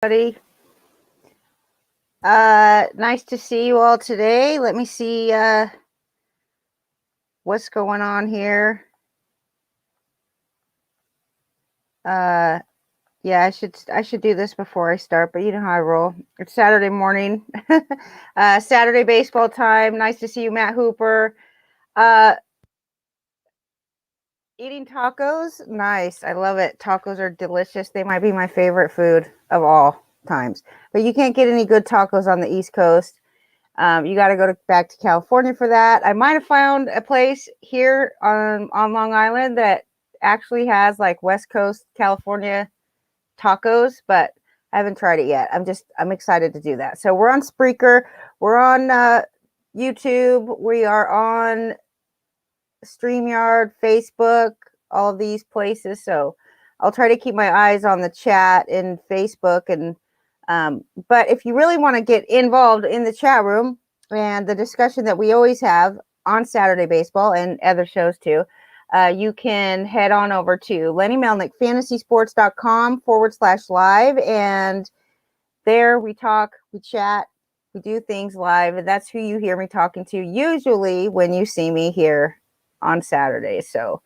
Buddy. Nice to see you all today. Let me see what's going on here. Yeah, I should do this before I start, but you know how I roll. It's Saturday morning. Saturday baseball time. Nice to see you, Matt Hooper. Eating tacos? Nice. I love it. Tacos are delicious. They might be my favorite food of all times. But you can't get any good tacos on the East Coast. You got to go back to California for that. I might have found a place here on Long Island that actually has like West Coast California tacos, but I haven't tried it yet. I'm excited to do that. So we're on Spreaker. We're on YouTube. We are on StreamYard, Facebook, all of these places. So I'll try to keep my eyes on the chat in Facebook. And but if you really want to get involved in the chat room and the discussion that we always have on Saturday Baseball and other shows too, you can head on over to Lenny Melnick, fantasysports.com/live. And there we talk, we chat, we do things live. And that's who you hear me talking to usually when you see me here on Saturday. So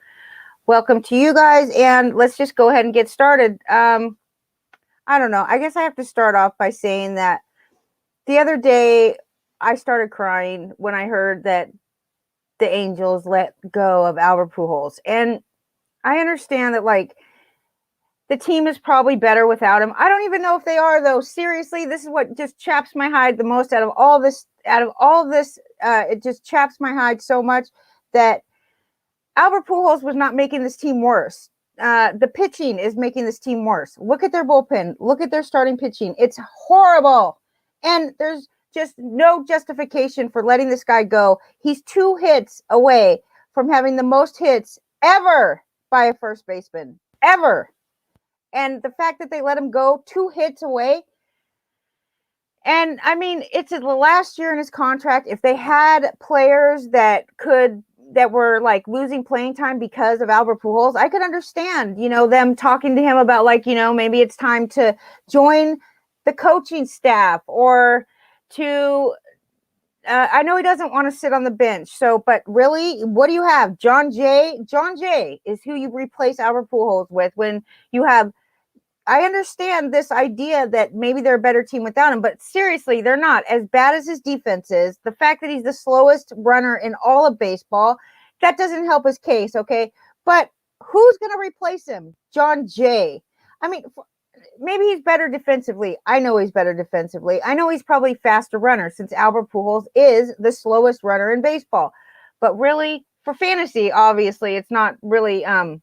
welcome to you guys, and let's just go ahead and get started. I don't know. I guess I have to start off by saying that the other day I started crying when I heard that the Angels let go of Albert Pujols. And I understand that, like, the team is probably better without him. I don't even know if they are, though. Seriously, this is what just chaps my hide the most out of all this. It just chaps my hide so much that Albert Pujols was not making this team worse. The pitching is making this team worse. Look at their bullpen. Look at their starting pitching. It's horrible. And there's just no justification for letting this guy go. He's 2 hits away from having the most hits ever by a first baseman. Ever. And the fact that they let him go 2 hits away. And, I mean, it's the last year in his contract. If they had players that were like losing playing time because of Albert Pujols, I could understand, them talking to him about, like, maybe it's time to join the coaching staff or to, I know he doesn't want to sit on the bench. So, but really, what do you have? John Jay is who you replace Albert Pujols with when you have, I understand this idea that maybe they're a better team without him, but seriously, they're not. As bad as his defense is, the fact that he's the slowest runner in all of baseball, that doesn't help his case, okay? But who's going to replace him? John Jay. I mean, maybe he's better defensively. I know he's better defensively. I know he's probably a faster runner since Albert Pujols is the slowest runner in baseball. But really, for fantasy, obviously, it's not really a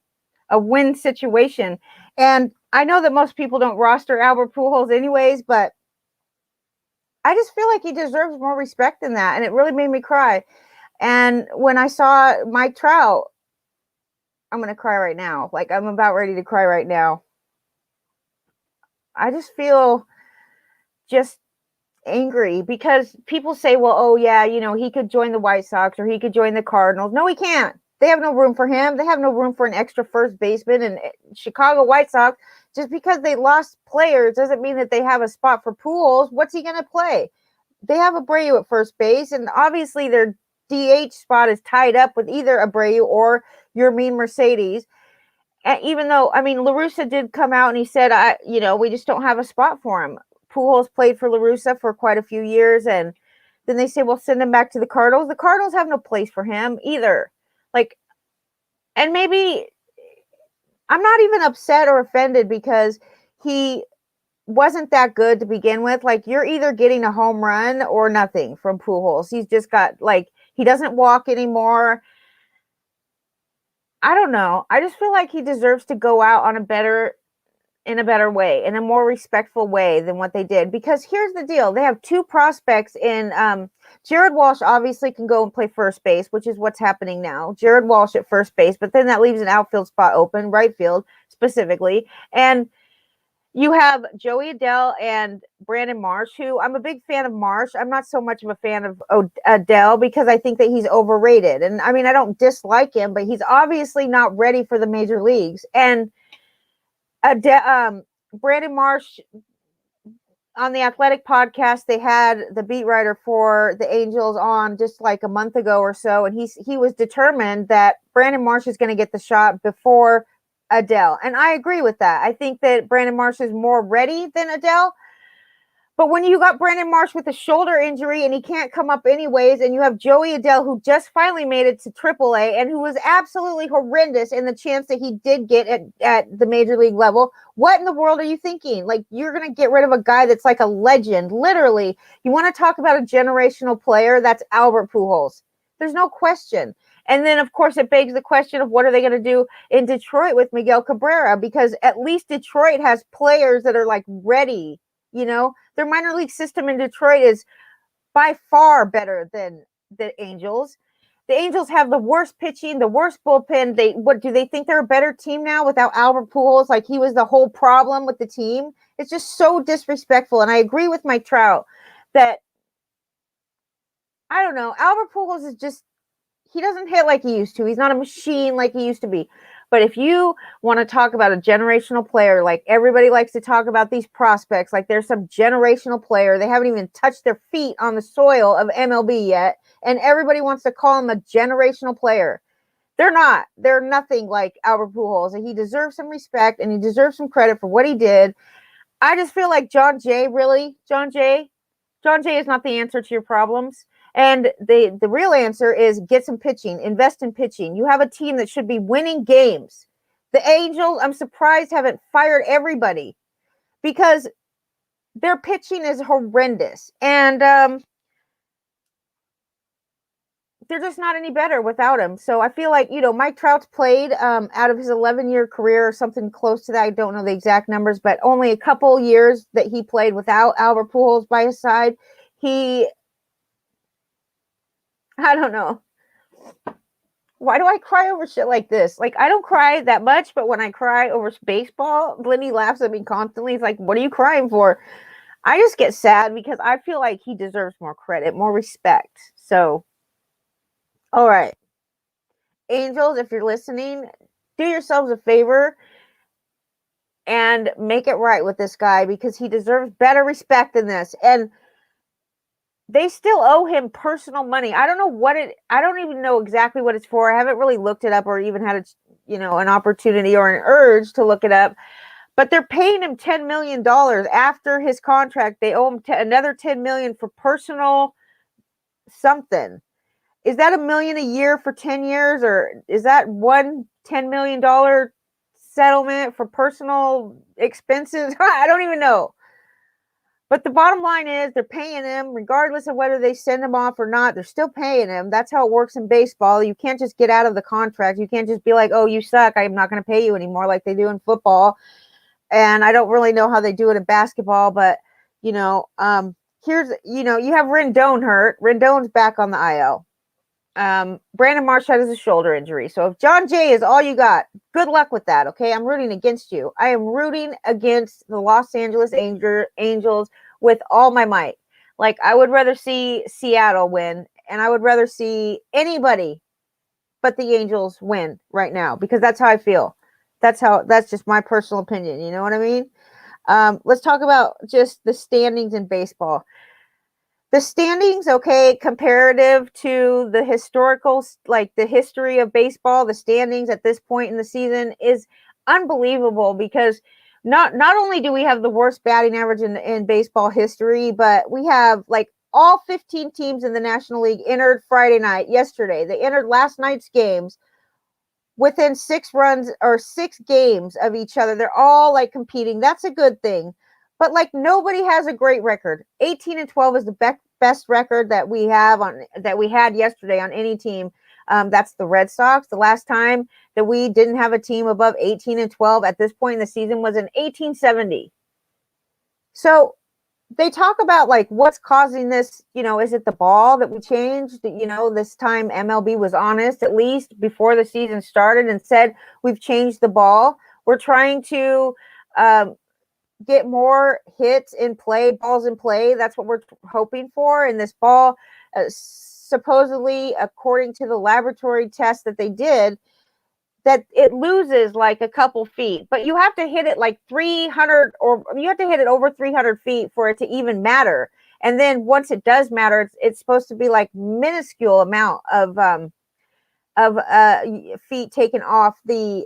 win situation. And I know that most people don't roster Albert Pujols anyways, but I just feel like he deserves more respect than that. And it really made me cry. And when I saw Mike Trout, I'm going to cry right now. Like, I'm about ready to cry right now. I just feel just angry because people say, well, oh yeah, he could join the White Sox or he could join the Cardinals. No, he can't. They have no room for him. They have no room for an extra first baseman. And Chicago White Sox, just because they lost players doesn't mean that they have a spot for Pujols. What's he going to play? They have Abreu at first base, and obviously their DH spot is tied up with either Abreu or Yermin Mercedes. And even though, I mean, La Russa did come out and he said, we just don't have a spot for him. Pujols played for La Russa for quite a few years, and then they say, well, send him back to the Cardinals. The Cardinals have no place for him either. Like, and maybe I'm not even upset or offended because he wasn't that good to begin with. Like, you're either getting a home run or nothing from Pujols. He's just got, like, he doesn't walk anymore. I don't know. I just feel like he deserves to go out in a better way, in a more respectful way than what they did. Because here's the deal. They have 2 prospects in Jared Walsh obviously can go and play first base, which is what's happening now. Jared Walsh at first base, but then that leaves an outfield spot open, right field specifically. And you have Joey Adele and Brandon Marsh, who I'm a big fan of Marsh. I'm not so much of a fan of Adele because I think that he's overrated. And I mean, I don't dislike him, but he's obviously not ready for the major leagues. And Brandon Marsh on the Athletic podcast, they had the beat writer for the Angels on just like a month ago or so, and he was determined that Brandon Marsh is going to get the shot before Adele. And I agree with that. I think that Brandon Marsh is more ready than Adele. But when you got Brandon Marsh with a shoulder injury and he can't come up anyways, and you have Joey Adele who just finally made it to AAA and who was absolutely horrendous in the chance that he did get at the major league level, what in the world are you thinking? Like, you're going to get rid of a guy that's like a legend, literally. You want to talk about a generational player? That's Albert Pujols. There's no question. And then, of course, it begs the question of what are they going to do in Detroit with Miguel Cabrera? Because at least Detroit has players that are like ready. You know, their minor league system in Detroit is by far better than the Angels. The Angels have the worst pitching, the worst bullpen. What do they think they're a better team now without Albert Pujols? Like, he was the whole problem with the team. It's just so disrespectful. And I agree with Mike Trout that, I don't know, Albert Pujols is just, he doesn't hit like he used to. He's not a machine like he used to be. But if you want to talk about a generational player, like everybody likes to talk about these prospects, like there's some generational player, they haven't even touched their feet on the soil of MLB yet, and everybody wants to call him a generational player. They're not. They're nothing like Albert Pujols, and he deserves some respect, and he deserves some credit for what he did. I just feel like John Jay is not the answer to your problems. And the real answer is get some pitching, invest in pitching. You have a team that should be winning games. The Angels, I'm surprised, haven't fired everybody because their pitching is horrendous. And they're just not any better without him. So I feel like, Mike Trout's played out of his 11-year career or something close to that. I don't know the exact numbers, but only a couple years that he played without Albert Pujols by his side. I don't know. Why do I cry over shit like this? Like, I don't cry that much, but when I cry over baseball, Blindy laughs at me constantly. He's like, what are you crying for? I just get sad because I feel like he deserves more credit, more respect. So, all right. Angels, if you're listening, do yourselves a favor and make it right with this guy because he deserves better respect than this. And they still owe him personal money. I don't even know exactly what it's for. I haven't really looked it up or even had an opportunity or an urge to look it up. But they're paying him $10 million after his contract. They owe him another $10 million for personal something. Is that $1 million a year for 10 years, or is that one $10 million settlement for personal expenses? I don't even know. But the bottom line is they're paying him regardless of whether they send him off or not. They're still paying him. That's how it works in baseball. You can't just get out of the contract. You can't just be like, oh, you suck, I'm not going to pay you anymore, like they do in football. And I don't really know how they do it in basketball, but you have Rendon hurt. Rendon's back on the IL. Brandon Marsh has a shoulder injury. So if John Jay is all you got, good luck with that. Okay. I'm rooting against you. I am rooting against the Los Angeles Angels with all my might. Like, I would rather see Seattle win, and I would rather see anybody but the Angels win right now because that's how I feel. That's just my personal opinion. You know what I mean? Let's talk about just the standings in baseball. The standings, okay, comparative to the historical, like the history of baseball, the standings at this point in the season is unbelievable because not only do we have the worst batting average in baseball history, but we have like all 15 teams in the National League entered Friday night, yesterday. They entered last night's games within 6 runs or 6 games of each other. They're all like competing. That's a good thing. But like, nobody has a great record. 18-12 is the best record that we had yesterday on any team. That's the Red Sox. The last time that we didn't have a team above 18-12 at this point in the season was in 1870. So they talk about like what's causing this, is it the ball that we changed? This time MLB was honest, at least before the season started, and said, we've changed the ball. We're trying to get more hits in play, balls in play. That's what we're hoping for. And this ball, supposedly, according to the laboratory test that they did, that it loses like a couple feet, but you have to hit it like 300, or you have to hit it over 300 feet for it to even matter. And then once it does matter, it's supposed to be like minuscule amount of feet taken off the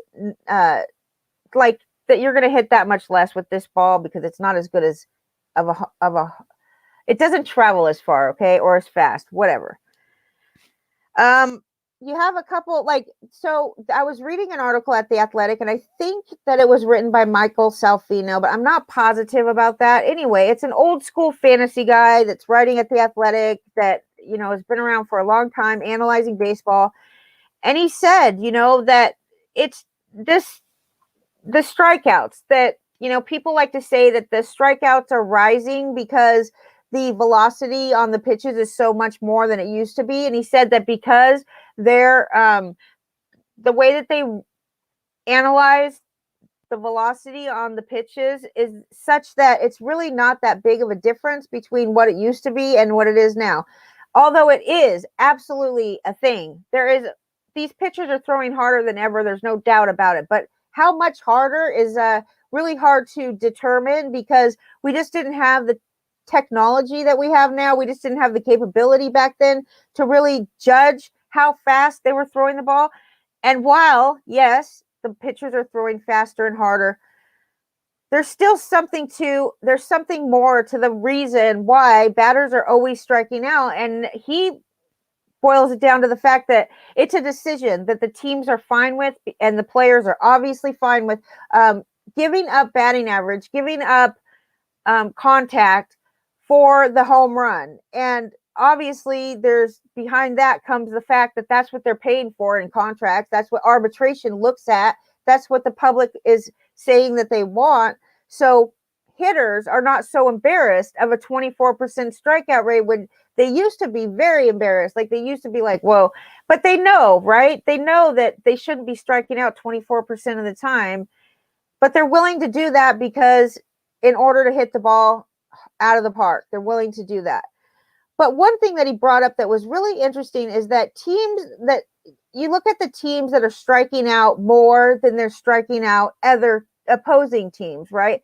like that you're going to hit that much less with this ball because it's not as good as of a it doesn't travel as far, okay, or as fast, whatever. You have a couple, like, so I was reading an article at The Athletic, and I think that it was written by Michael Salfino, but I'm not positive about that. Anyway, it's an old school fantasy guy that's writing at The Athletic that, you know, has been around for a long time analyzing baseball. And he said, you know, that it's the strikeouts that, you know, people like to say that the strikeouts are rising because the velocity on the pitches is so much more than it used to be. And he said that because they're the way that they analyze the velocity on the pitches is such that it's really not that big of a difference between what it used to be and what it is now. Although it is absolutely a thing. These pitchers are throwing harder than ever. There's no doubt about it. But how much harder is really hard to determine because we just didn't have the technology that we have now. We just didn't have the capability back then to really judge how fast they were throwing the ball. And while, yes, the pitchers are throwing faster and harder, there's something more to the reason why batters are always striking out. And he boils it down to the fact that it's a decision that the teams are fine with and the players are obviously fine with, giving up batting average, giving up contact for the home run. And obviously there's behind that comes the fact that that's what they're paying for in contracts. That's what arbitration looks at. That's what the public is saying that they want. So hitters are not so embarrassed of a 24% strikeout rate when they used to be very embarrassed. Like they used to be like, whoa, but they know, right? They know that they shouldn't be striking out 24% of the time, but they're willing to do that because in order to hit the ball out of the park, they're willing to do that. But one thing that he brought up that was really interesting is that teams that you look at the teams that are striking out more than they're striking out other opposing teams, right?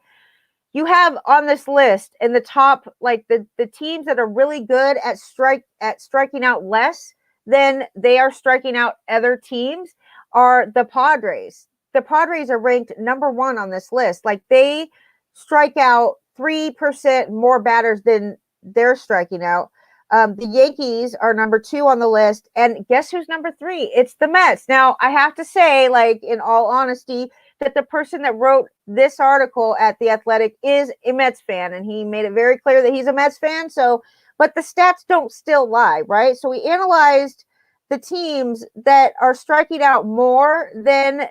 You have on this list in the top, like the teams that are really good at striking out less than they are striking out other teams are the Padres. The Padres are ranked number 1 on this list. Like they strike out 3% more batters than they're striking out. The Yankees are number 2 on the list. And guess who's number 3? It's the Mets. Now, I have to say, like, in all honesty, that the person that wrote this article at The Athletic is a Mets fan. And he made it very clear that he's a Mets fan. So, but the stats don't still lie, right? So we analyzed the teams that are striking out more than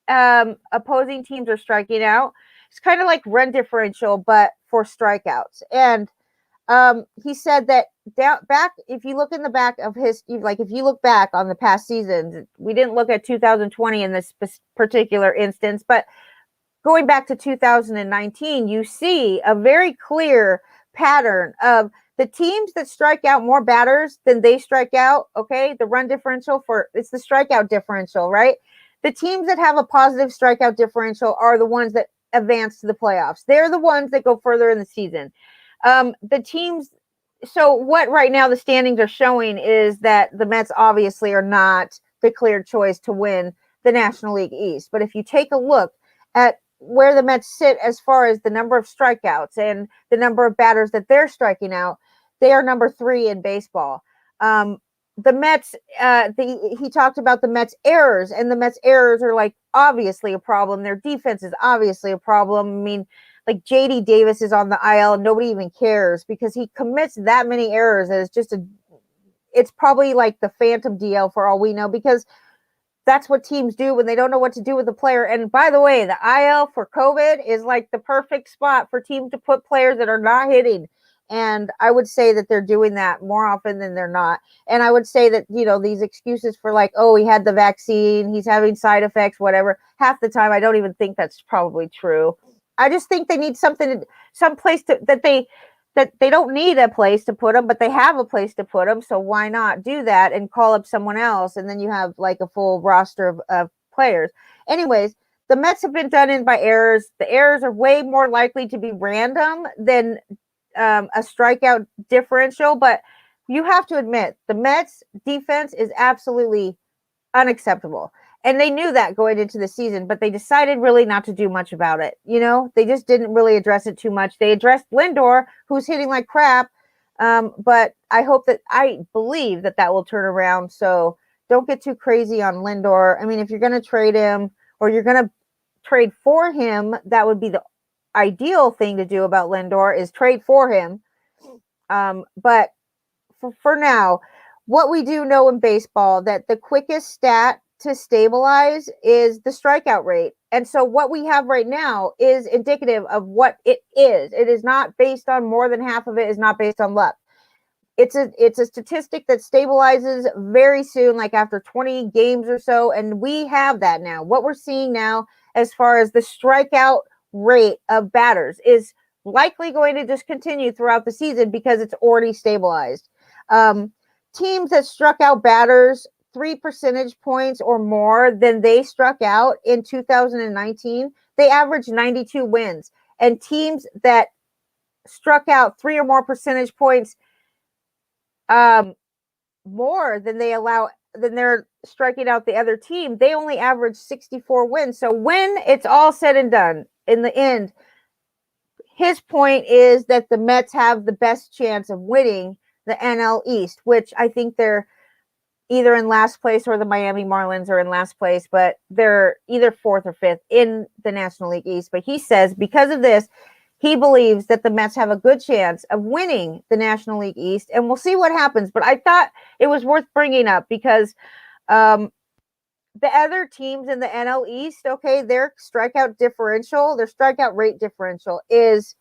opposing teams are striking out. It's kind of like run differential, but for strikeouts. And he said that back, if you look in the back of his, like if you look back on the past seasons, we didn't look at 2020 in this particular instance, but going back to 2019, you see a very clear pattern of the teams that strike out more batters than they strike out. Okay, the run differential it's the strikeout differential, right? The teams that have a positive strikeout differential are the ones that advance to the playoffs. They're the ones that go further in the season. The teams, so what right now the standings are showing is that the Mets obviously are not the clear choice to win the National League East. But if you take a look at where the Mets sit as far as the number of strikeouts and the number of batters that they're striking out, they are number 3 in baseball. The Mets, he talked about the Mets errors, and the Mets errors are like obviously a problem. Their defense is obviously a problem. I mean, like JD Davis is on the IL and nobody even cares because he commits that many errors that it's probably like the phantom DL for all we know, because that's what teams do when they don't know what to do with the player. And by the way, the IL for COVID is like the perfect spot for teams to put players that are not hitting. And I would say that they're doing that more often than they're not. And I would say that, you know, these excuses for like, oh, he had the vaccine, he's having side effects, whatever. Half the time, I don't even think that's probably true. I just think they need some place that they don't need a place to put them, but they have a place to put them. So why not do that and call up someone else? And then you have like a full roster of players. Anyways, the Mets have been done in by errors. The errors are way more likely to be random than a strikeout differential. But you have to admit, the Mets defense is absolutely unacceptable. And they knew that going into the season, but they decided really not to do much about it. They just didn't really address it too much. They addressed Lindor, who's hitting like crap. But I believe that will turn around. So don't get too crazy on Lindor. I mean, if you're going to trade him or you're going to trade for him, that would be the ideal thing to do about Lindor is trade for him. But for now, what we do know in baseball, that the quickest stat to stabilize is the strikeout rate. And so what we have right now is indicative of what it is. It is not based on more than half of it is not based on luck. It's a statistic that stabilizes very soon, like after 20 games or so. And we have that now. What we're seeing now as far as the strikeout rate of batters is likely going to just continue throughout the season because it's already stabilized. Teams that struck out batters 3 percentage points or more than they struck out in 2019, they averaged 92 wins. And teams that struck out 3 or more percentage points more than they're striking out the other team, they only average 64 wins. So when it's all said and done, in the end, his point is that the Mets have the best chance of winning the NL East, which I think they're either in last place or the Miami Marlins are in last place, but they're either 4th or 5th in the National League East. But he says because of this, he believes that the Mets have a good chance of winning the National League East, and we'll see what happens. But I thought it was worth bringing up because the other teams in the NL East, okay, their strikeout rate differential is,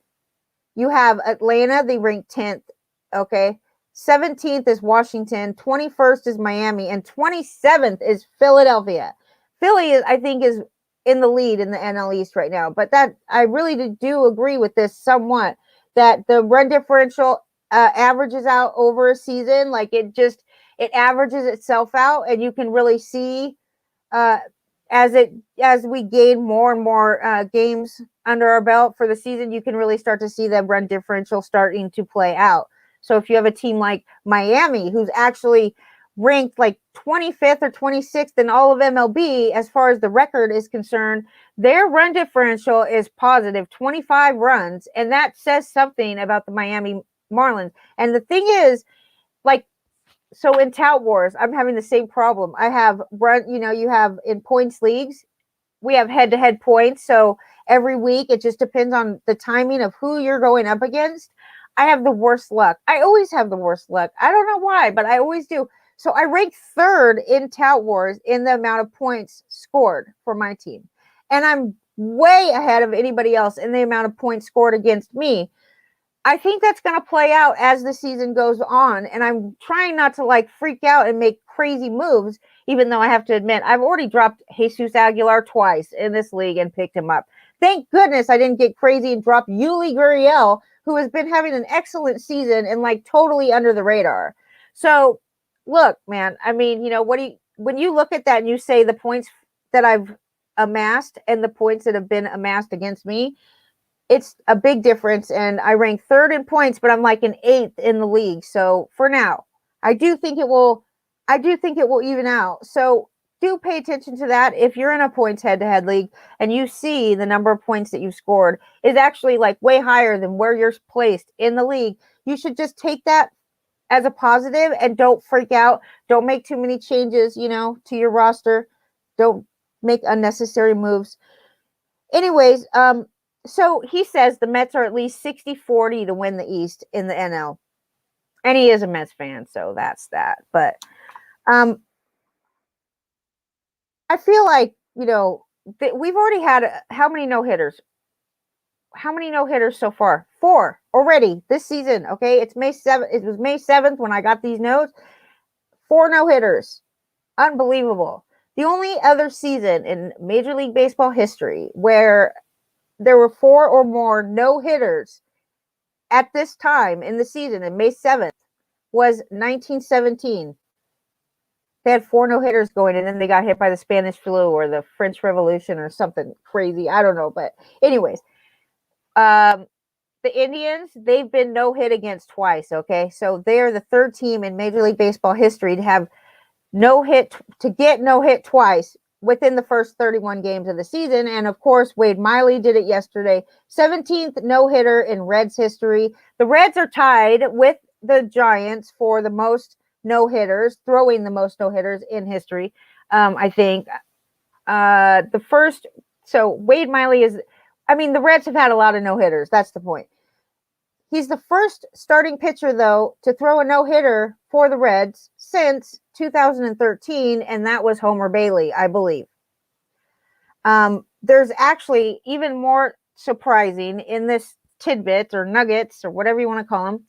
you have Atlanta, they rank 10th, okay? 17th is Washington, 21st is Miami, and 27th is Philadelphia. Philly I think is in the lead in the NL East right now. But that I really do agree with this somewhat, that the run differential averages out over a season. Like it averages itself out, and you can really see as we gain more and more games under our belt for the season, you can really start to see the run differential starting to play out. So if you have a team like Miami, who's actually ranked like 25th or 26th in all of MLB as far as the record is concerned, their run differential is positive 25 runs, and that says something about the Miami Marlins. And the thing is, like, so in Tout Wars, I'm having the same problem. I have you have in points leagues, we have head-to-head points. So every week, it just depends on the timing of who you're going up against. I have the worst luck. I always have the worst luck. I don't know why, but I always do. So I rank 3rd in Tout Wars in the amount of points scored for my team. And I'm way ahead of anybody else in the amount of points scored against me. I think that's going to play out as the season goes on. And I'm trying not to freak out and make crazy moves, even though I have to admit, I've already dropped Jesus Aguilar twice in this league and picked him up. Thank goodness I didn't get crazy and drop Yuli Gurriel, who has been having an excellent season and totally under the radar. So look, man, I mean, when you look at that and you say the points that I've amassed and the points that have been amassed against me, it's a big difference. And I rank 3rd in points, but I'm an 8th in the league. So for now, I do think it will even out. So do pay attention to that. If you're in a points head-to-head league and you see the number of points that you've scored is actually way higher than where you're placed in the league, you should just take that as a positive and don't freak out. Don't make too many changes, to your roster. Don't make unnecessary moves. Anyways, so he says the Mets are at least 60-40 to win the East in the NL. And he is a Mets fan, so that's that. But I feel like, we've already had how many no-hitters? How many no-hitters so far? 4 already this season, okay? It's May 7th. It was May 7th when I got these notes. 4 no-hitters. Unbelievable. The only other season in Major League Baseball history where there were 4 or more no-hitters at this time in the season, in May 7th, was 1917. They had 4 no-hitters going, and then they got hit by the Spanish flu or the French Revolution or something crazy. I don't know. But anyways, the Indians, they've been no-hit against twice, okay? So they are the 3rd team in Major League Baseball history to have get no-hit twice within the first 31 games of the season. And of course, Wade Miley did it yesterday. 17th no-hitter in Reds history. The Reds are tied with the Giants for the most no-hitters, throwing the most no-hitters in history. I think the first, so Wade Miley the Reds have had a lot of no-hitters. That's the point. He's the first starting pitcher, though, to throw a no-hitter for the Reds since 2013, and that was Homer Bailey, I believe. There's actually even more surprising in this tidbit or nuggets or whatever you want to call them.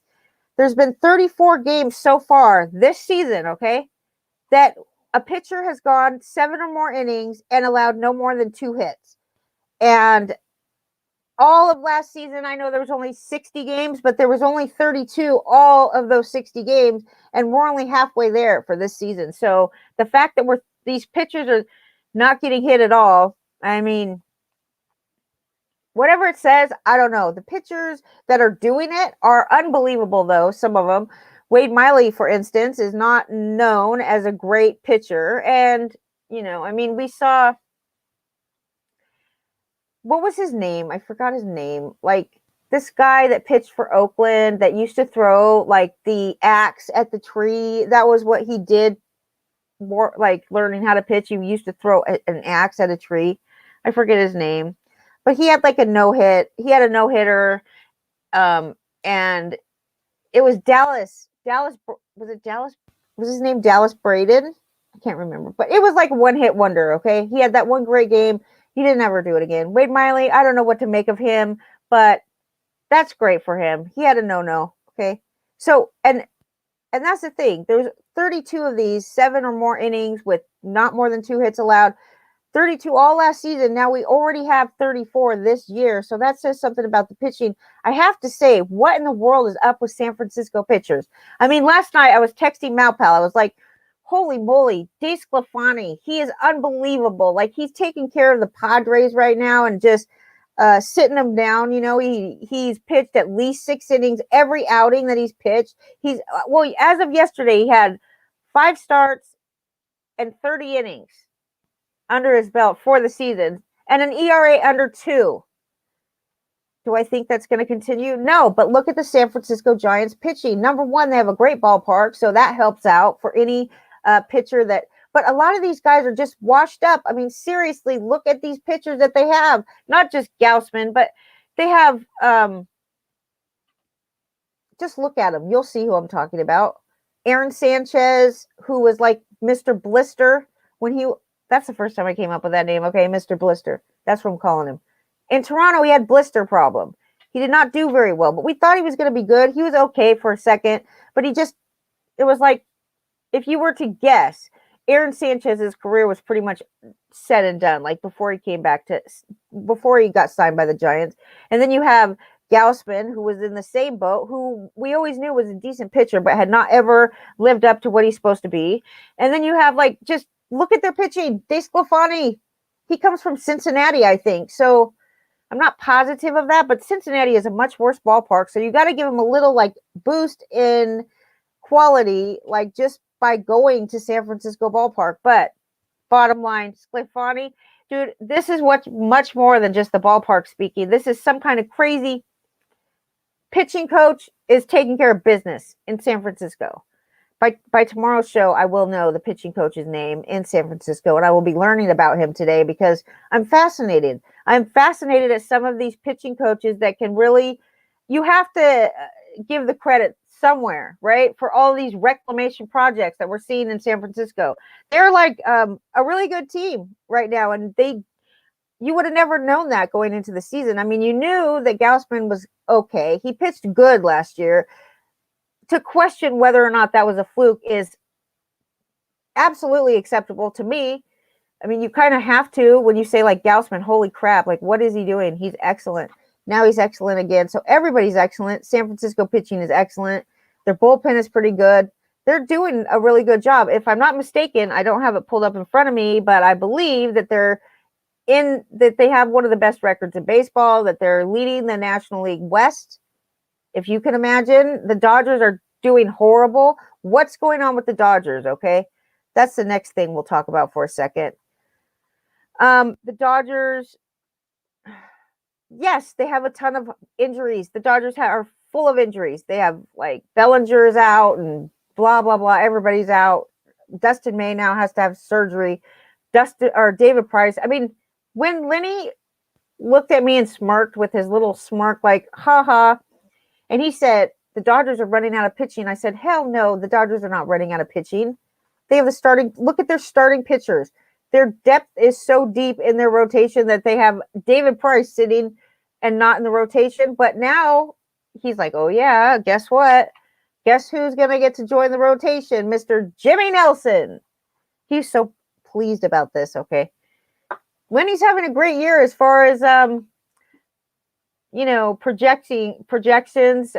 There's been 34 games so far this season, okay, that a pitcher has gone 7 or more innings and allowed no more than 2 hits. And all of last season, I know there was only 60 games, but there was only 32 all of those 60 games, and we're only halfway there for this season. So the fact that these pitchers are not getting hit at all, I mean, whatever it says, I don't know. The pitchers that are doing it are unbelievable, though, some of them. Wade Miley, for instance, is not known as a great pitcher. And, we saw, what was his name? I forgot his name. Like, this guy that pitched for Oakland that used to throw, like, the axe at the tree. That was what he did, more like learning how to pitch. He used to throw an axe at a tree. I forget his name. But he had like a no-hit. He had a no-hitter, and it was Dallas. Was it Dallas? Was his name Dallas Braden? I can't remember. But it was like a one-hit wonder, okay? He had that one great game. He didn't ever do it again. Wade Miley, I don't know what to make of him, but that's great for him. He had a no-no, okay? So, and that's the thing. There's 32 of these, 7 or more innings with not more than 2 hits allowed. 32 all last season. Now we already have 34 this year. So that says something about the pitching. I have to say, what in the world is up with San Francisco pitchers? I mean, last night I was texting Malpal. I was like, holy moly, DeSclafani, he is unbelievable. Like, he's taking care of the Padres right now and just sitting them down. He's pitched at least 6 innings every outing that he's pitched. As of yesterday, he had 5 starts and 30 innings under his belt for the season and an ERA under 2. Do I think that's going to continue? No, but look at the San Francisco Giants pitching. Number one, they have a great ballpark, so that helps out for any pitcher that. But a lot of these guys are just washed up. I mean, seriously, look at these pitchers that they have. Not just Gausman, but they have. Just look at them. You'll see who I'm talking about. Aaron Sanchez, who was like Mr. Blister when he. That's the first time I came up with that name. Okay, Mr. Blister. That's what I'm calling him. In Toronto, he had blister problem. He did not do very well, but we thought he was going to be good. He was okay for a second, but it was like, if you were to guess, Aaron Sanchez's career was pretty much said and done, like before he got signed by the Giants. And then you have Gausman, who was in the same boat, who we always knew was a decent pitcher, but had not ever lived up to what he's supposed to be. And then you have just look at their pitching. DeSclafani, he comes from Cincinnati, I think. So I'm not positive of that, but Cincinnati is a much worse ballpark. So you got to give him a little boost in quality, just by going to San Francisco ballpark. But bottom line, Sclafani, dude, this is much more than just the ballpark speaking. This is some kind of crazy pitching coach is taking care of business in San Francisco. By tomorrow's show, I will know the pitching coach's name in San Francisco, and I will be learning about him today because I'm fascinated. I'm fascinated at some of these pitching coaches that can really, you have to give the credit somewhere, right? For all these reclamation projects that we're seeing in San Francisco. They're like a really good team right now, and you would have never known that going into the season. I mean, you knew that Gausman was okay. He pitched good last year. To question whether or not that was a fluke is absolutely acceptable to me. I mean, you kind of have to when you say Gausman, holy crap, what is he doing? He's excellent. Now he's excellent again. So everybody's excellent. San Francisco pitching is excellent. Their bullpen is pretty good. they're doing a really good job. If I'm not mistaken, I don't have it pulled up in front of me, but I believe that they have one of the best records in baseball, that they're leading the National League West. If you can imagine, the Dodgers are doing horrible. What's going on with the Dodgers? Okay. That's the next thing we'll talk about for a second. The Dodgers, yes, they have a ton of injuries. The Dodgers are full of injuries. They have like Bellinger's out and blah, blah, blah. Everybody's out. Dustin May now has to have surgery. David Price. I mean, when Lenny looked at me and smirked with his little smirk, like, ha ha, and he said, the Dodgers are running out of pitching. I said, hell no, the Dodgers are not running out of pitching. They have look at their starting pitchers. Their depth is so deep in their rotation that they have David Price sitting and not in the rotation. But now he's like, oh yeah, guess what? Guess who's going to get to join the rotation? Mr. Jimmy Nelson. He's so pleased about this, okay? Lenny's having a great year as far as, projections,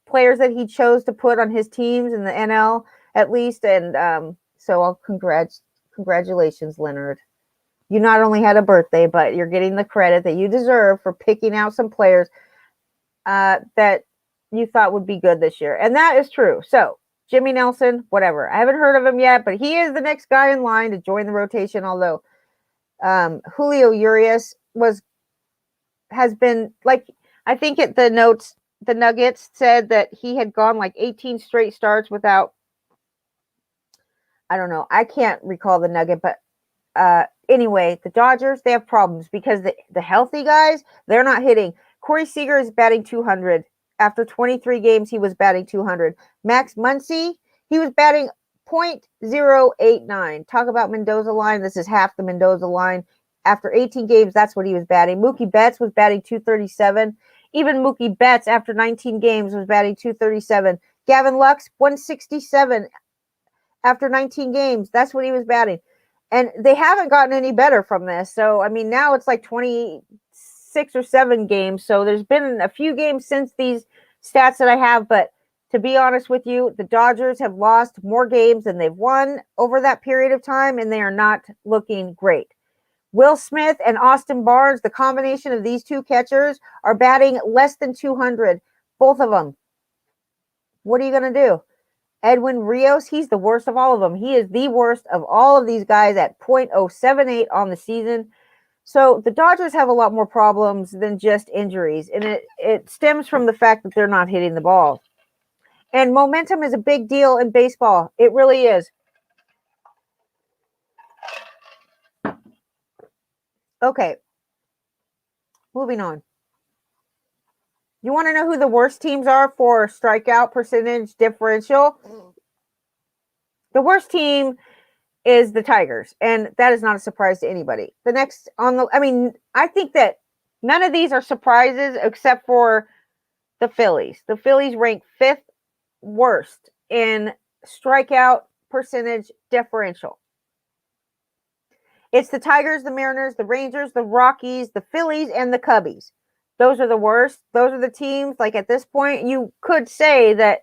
players that he chose to put on his teams in the NL at least. And so I'll congratulations, Leonard. You not only had a birthday, but you're getting the credit that you deserve for picking out some players that you thought would be good this year. And that is true. So Jimmy Nelson, whatever. I haven't heard of him yet, but he is the next guy in line to join the rotation. Although Julio Urias has been like, I think the notes, the Nuggets said that he had gone like 18 straight starts without, I don't know. I can't recall the nugget, but anyway, the Dodgers, they have problems because the healthy guys, they're not hitting. Corey Seager is batting 200. After 23 games, he was batting 200. Max Muncy, he was batting .089. Talk about Mendoza line. This is half the Mendoza line. After 18 games, that's what he was batting. Mookie Betts was batting 237. Even Mookie Betts, after 19 games, was batting 237. Gavin Lux, 167. After 19 games, that's what he was batting. And they haven't gotten any better from this. So, I mean, now it's like 26 or 7 games. So there's been a few games since these stats that I have. But to be honest with you, the Dodgers have lost more games than they've won over that period of time, and they are not looking great. Will Smith and Austin Barnes, the combination of these two catchers, are batting less than 200. Both of them. What are you going to do? Edwin Rios, he's the worst of all of them. He is the worst of all of these guys at .078 on the season. So the Dodgers have a lot more problems than just injuries. And it stems from the fact that they're not hitting the ball. And momentum is a big deal in baseball. It really is. Okay. Moving on. You want to know who the worst teams are for strikeout percentage differential? The worst team is the Tigers, and that is not a surprise to anybody. The next I think that none of these are surprises except for the Phillies. The Phillies rank 5th worst in strikeout percentage differential. It's the Tigers, the Mariners, the Rangers, the Rockies, the Phillies, and the Cubbies. Those are the worst. Those are the teams, like at this point, you could say that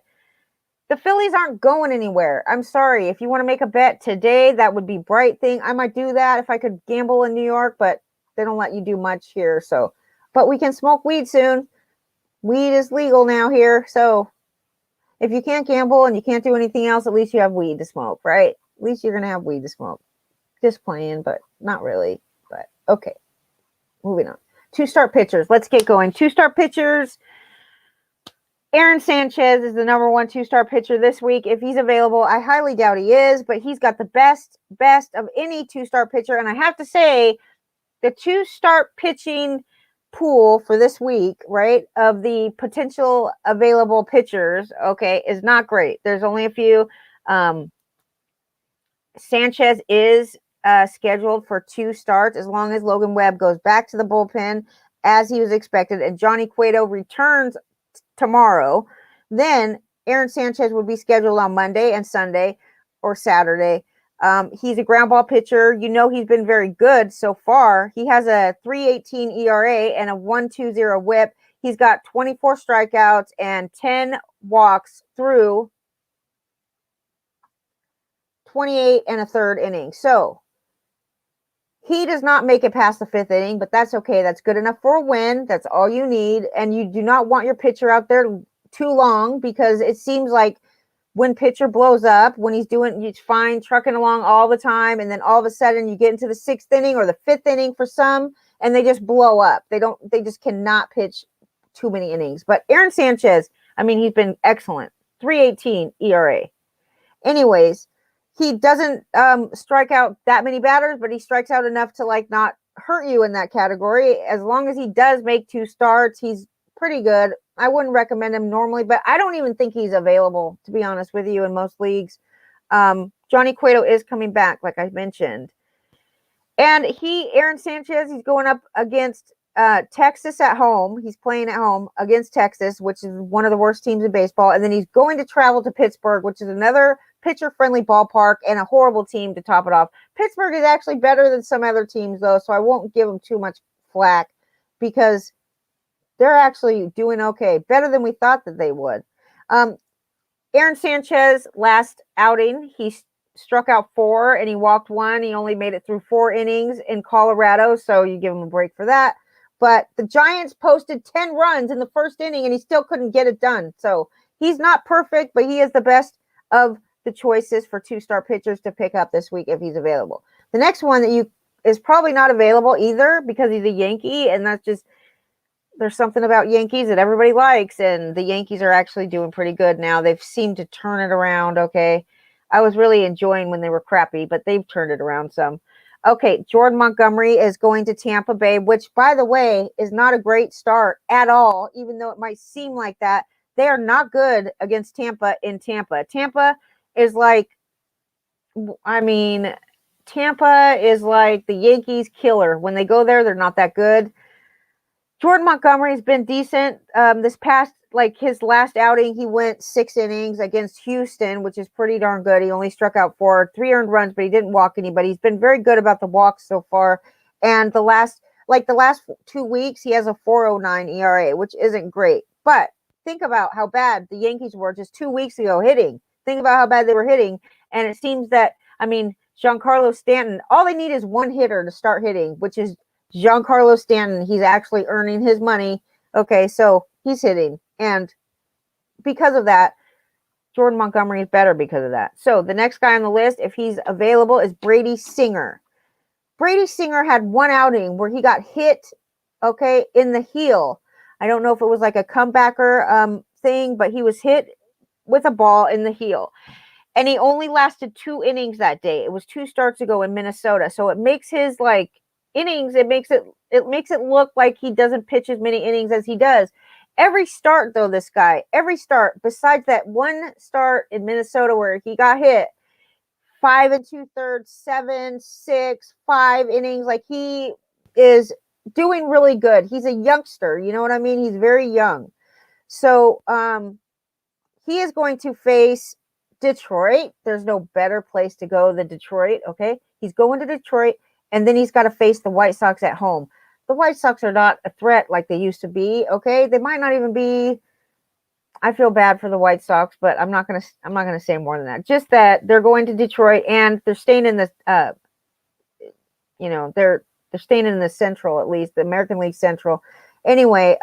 the Phillies aren't going anywhere. I'm sorry. If you want to make a bet today, that would be Bright thing. I might do that if I could gamble in New York, but they don't let you do much here. So, but we can smoke weed soon. Weed is legal now here. So if you can't gamble and you can't do anything else, at least you have weed to smoke, right? At least you're going to have weed to smoke. Just playing, but not really. But okay. Moving on. 2-start pitchers. Let's get going. 2-start pitchers. Aaron Sanchez is the number 1 2-star pitcher this week. If he's available, I highly doubt he is, but he's got the best of any 2-star pitcher. And I have to say, the 2-start pitching pool for this week, right, of the potential available pitchers, okay, is not great. There's only a few. Sanchez is scheduled for 2 starts as long as Logan Webb goes back to the bullpen as he was expected, and Johnny Cueto returns tomorrow. Then Aaron Sanchez would be scheduled on Monday and Sunday or Saturday. He's a ground ball pitcher. You know, he's been very good so far. He has a 3.18 ERA and a 1.20 whip. He's got 24 strikeouts and 10 walks through 28 and a third inning. So he does not make it past the 5th inning, but that's okay. That's good enough for a win. That's all you need. And you do not want your pitcher out there too long, because it seems like when pitcher blows up, when he's fine, trucking along all the time, and then all of a sudden you get into the 6th inning or the 5th inning for some, and they just blow up. They just cannot pitch too many innings. But Aaron Sanchez, I mean, he's been excellent. 3.18 ERA. Anyways, he doesn't strike out that many batters, but he strikes out enough to like not hurt you in that category. As long as he does make 2 starts, he's pretty good. I wouldn't recommend him normally, but I don't even think he's available, to be honest with you, in most leagues. Johnny Cueto is coming back, like I mentioned. And Aaron Sanchez, he's going up against Texas at home. He's playing at home against Texas, which is one of the worst teams in baseball. And then he's going to travel to Pittsburgh, which is another pitcher-friendly ballpark and a horrible team to top it off. Pittsburgh is actually better than some other teams, though, so I won't give them too much flack, because they're actually doing okay, better than we thought that they would. Aaron Sanchez, last outing, he struck out 4 and he walked 1. He only made it through 4 innings in Colorado, so you give him a break for that. But the Giants posted 10 runs in the 1st inning and he still couldn't get it done. So he's not perfect, but he is the best of the choices for 2-star pitchers to pick up this week if he's available. The next one that is probably not available either, because he's a Yankee, and that's just, there's something about Yankees that everybody likes, and the Yankees are actually doing pretty good now. They've seemed to turn it around. Okay. I was really enjoying when they were crappy, but they've turned it around some. Okay. Jordan Montgomery is going to Tampa Bay, which, by the way, is not a great start at all, even though it might seem like that. They are not good against Tampa in Tampa. Tampa is like the Yankees killer. When they go there, they're not that good. Jordan Montgomery's been decent. This past, his last outing, he went 6 innings against Houston, which is pretty darn good. He only struck out 4, 3 earned runs, but he didn't walk anybody. He's been very good about the walks so far. And the last 2 weeks, he has a 4.09 ERA, which isn't great. But think about how bad the Yankees were just 2 weeks ago hitting. Think about how bad they were hitting. And it seems that, Giancarlo Stanton, all they need is one hitter to start hitting, which is Giancarlo Stanton. He's actually earning his money. Okay, so he's hitting. And because of that, Jordan Montgomery is better because of that. So the next guy on the list, if he's available, is Brady Singer. Brady Singer had one outing where he got hit, in the heel. I don't know if it was like a comebacker thing, but he was hit with a ball in the heel. And he only lasted 2 innings that day. It was 2 starts ago in Minnesota. So it makes his innings, it makes it look like he doesn't pitch as many innings as he does. Every start, though, besides that one start in Minnesota where he got hit, 5 2/3, 7, 6, 5 innings. He is doing really good. He's a youngster, you know what I mean? He's very young. So he is going to face Detroit. There's no better place to go than Detroit, okay? He's going to Detroit, and then he's got to face the White Sox at home. The White Sox are not a threat like they used to be, okay? They might not even be. I feel bad for the White Sox, but I'm not gonna say more than that. Just that they're going to Detroit and they're staying in the they're staying in the Central, at least the American League Central. Anyway,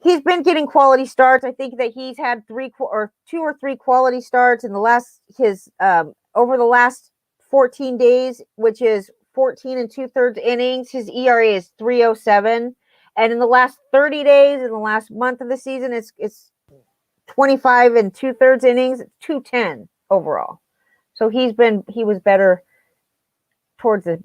he's been getting quality starts. I think that he's had 2 or 3 quality starts in over the last 14 days, which is 14 2/3 innings. His ERA is 3.07. And in the last 30 days, in the last month of the season, it's 25 2/3 innings, 2.10 overall. So he was better towards the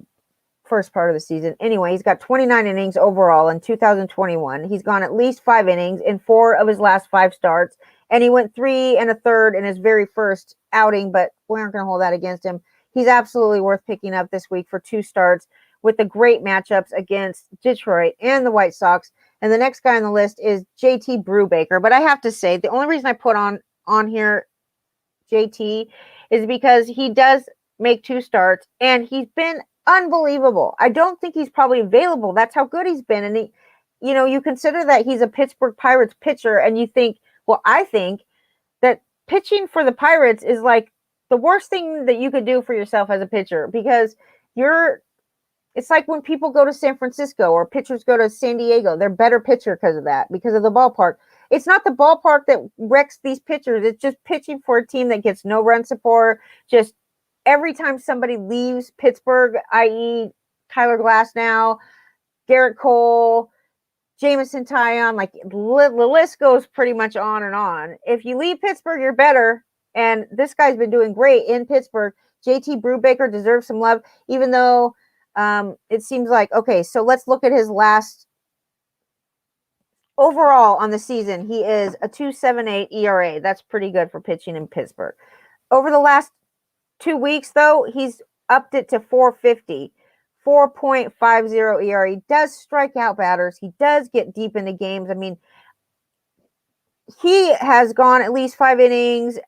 first part of the season. Anyway, he's got 29 innings overall in 2021. He's gone at least 5 innings in 4 of his last 5 starts. And he went 3 1/3 in his very first outing, but we aren't going to hold that against him. He's absolutely worth picking up this week for 2 starts with the great matchups against Detroit and the White Sox. And the next guy on the list is JT Brubaker. But I have to say, the only reason I put on here JT is because he does make 2 starts, and he's been unbelievable. I don't think he's probably available. That's how good he's been. And you consider that he's a Pittsburgh Pirates pitcher, and you think, well, I think that pitching for the Pirates is like the worst thing that you could do for yourself as a pitcher, because it's like when people go to San Francisco or pitchers go to San Diego, they're better pitcher because of that, because of the ballpark. It's not the ballpark that wrecks these pitchers. It's just pitching for a team that gets no run support. Just every time somebody leaves Pittsburgh, i.e. Tyler Glasnow, Garrett Cole, Jameson Taillon, like the list goes pretty much on and on. If you leave Pittsburgh, you're better. And this guy's been doing great in Pittsburgh. JT Brubaker deserves some love, even though it seems like, okay, so let's look at his last overall on the season. He is a 2.78 ERA. That's pretty good for pitching in Pittsburgh. Over the last 2 weeks, though, he's upped it to 4.50. 4.50 ERA. He does strike out batters. He does get deep into games. I mean, he has gone at least 5 innings,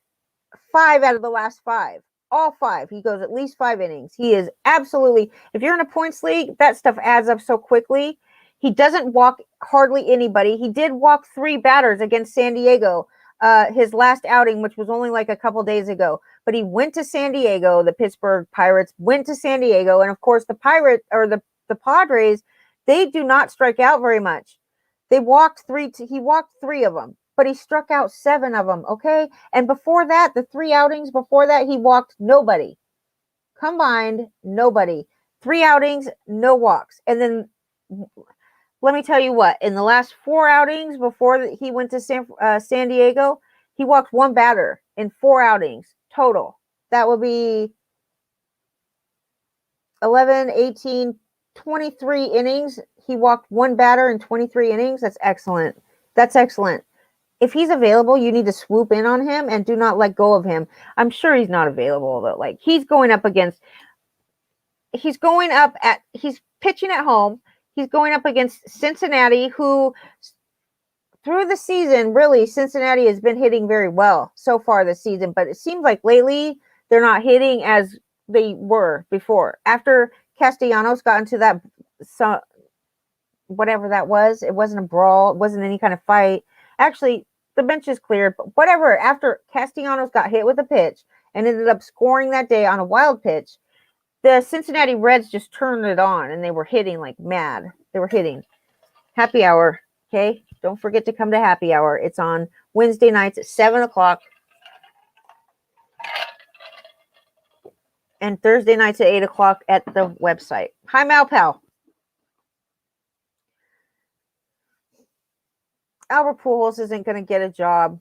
5 out of the last 5. All 5. He goes at least 5 innings. He is absolutely, if you're in a points league, that stuff adds up so quickly. He doesn't walk hardly anybody. He did walk 3 batters against San Diego, his last outing, which was only like a couple days ago. But he went to San Diego. The Pittsburgh Pirates went to San Diego. And of course, the Padres, they do not strike out very much. He walked 3 of them, but he struck out 7 of them. Okay. And before that, the 3 outings before that, he walked nobody. Combined, nobody. 3 outings, no walks. And then let me tell you what, in the last 4 outings before he went to San Diego, he walked 1 batter in 4 outings total. That would be 11, 18, 23 innings. He walked 1 batter in 23 innings. That's excellent. That's excellent. If he's available, you need to swoop in on him and do not let go of him. I'm sure he's not available, though. Like, he's pitching at home. He's going up against Cincinnati, who through the season, really, Cincinnati has been hitting very well so far this season. But it seems like lately they're not hitting as they were before. After Castellanos got into that, whatever that was, it wasn't a brawl. It wasn't any kind of fight. Actually, the bench is cleared. But whatever, after Castellanos got hit with a pitch and ended up scoring that day on a wild pitch, the Cincinnati Reds just turned it on, and they were hitting like mad. They were hitting. Happy hour, okay? Don't forget to come to happy hour. It's on Wednesday nights at 7 o'clock. And Thursday nights at 8 o'clock at the website. Hi, Malpal. Albert Pujols isn't going to get a job.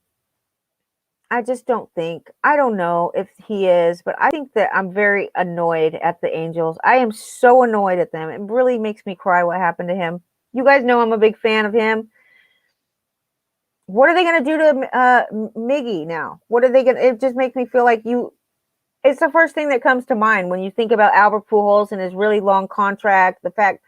I just don't think. I don't know if he is, but I think that I'm very annoyed at the Angels. I am so annoyed at them. It really makes me cry what happened to him. You guys know I'm a big fan of him. What are they going to do to Miggy now? What are they going to? It just makes me feel like it's the first thing that comes to mind when you think about Albert Pujols and his really long contract. The fact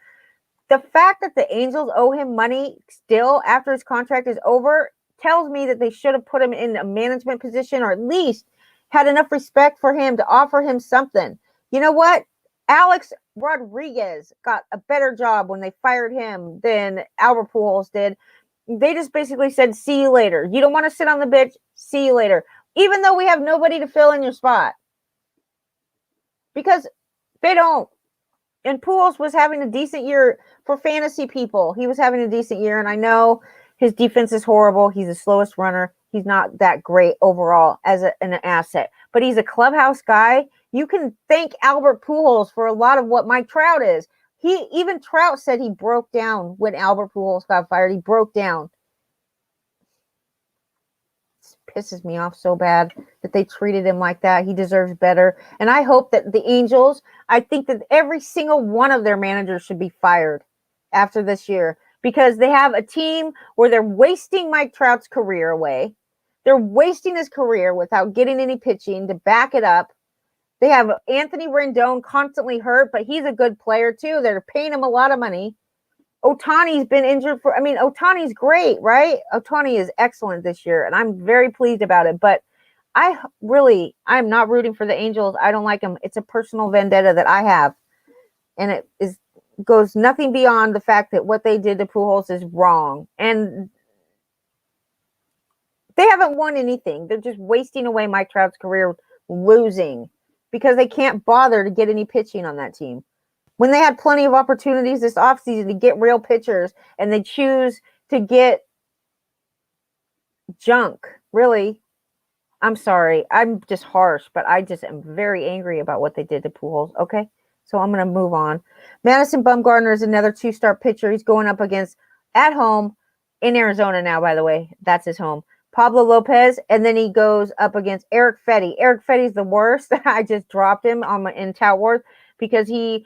that the Angels owe him money still after his contract is over tells me that they should have put him in a management position, or at least had enough respect for him to offer him something. You know what? Alex Rodriguez got a better job when they fired him than Albert Pujols did. They just basically said, see you later. You don't want to sit on the bench? See you later. Even though we have nobody to fill in your spot. Because they don't. And Pujols was having a decent year for fantasy people. He was having a decent year, and I know his defense is horrible. He's the slowest runner. He's not that great overall as an asset. But he's a clubhouse guy. You can thank Albert Pujols for a lot of what Mike Trout is. Even Trout said he broke down when Albert Pujols got fired. He broke down. It pisses me off so bad that they treated him like that. He deserves better. And I hope that the Angels, I think that every single one of their managers should be fired after this year, because they have a team where they're wasting Mike Trout's career away. They're wasting his career without getting any pitching to back it up. They have Anthony Rendon constantly hurt, but he's a good player too. They're paying him a lot of money. Ohtani's been injured Ohtani's great, right? Ohtani is excellent this year, and I'm very pleased about it. But I'm not rooting for the Angels. I don't like them. It's a personal vendetta that I have. And it goes nothing beyond the fact that what they did to Pujols is wrong. And they haven't won anything. They're just wasting away Mike Trout's career losing because they can't bother to get any pitching on that team. When they had plenty of opportunities this offseason to get real pitchers, and they choose to get junk, really. I'm sorry. I'm just harsh, but I just am very angry about what they did to Pujols. Okay, so I'm going to move on. Madison Bumgarner is another 2-star pitcher. He's going up against, at home, in Arizona now, by the way. That's his home. Pablo Lopez, and then he goes up against Eric Fetty. Eric Fetty's the worst. I just dropped him in Tout Worth because he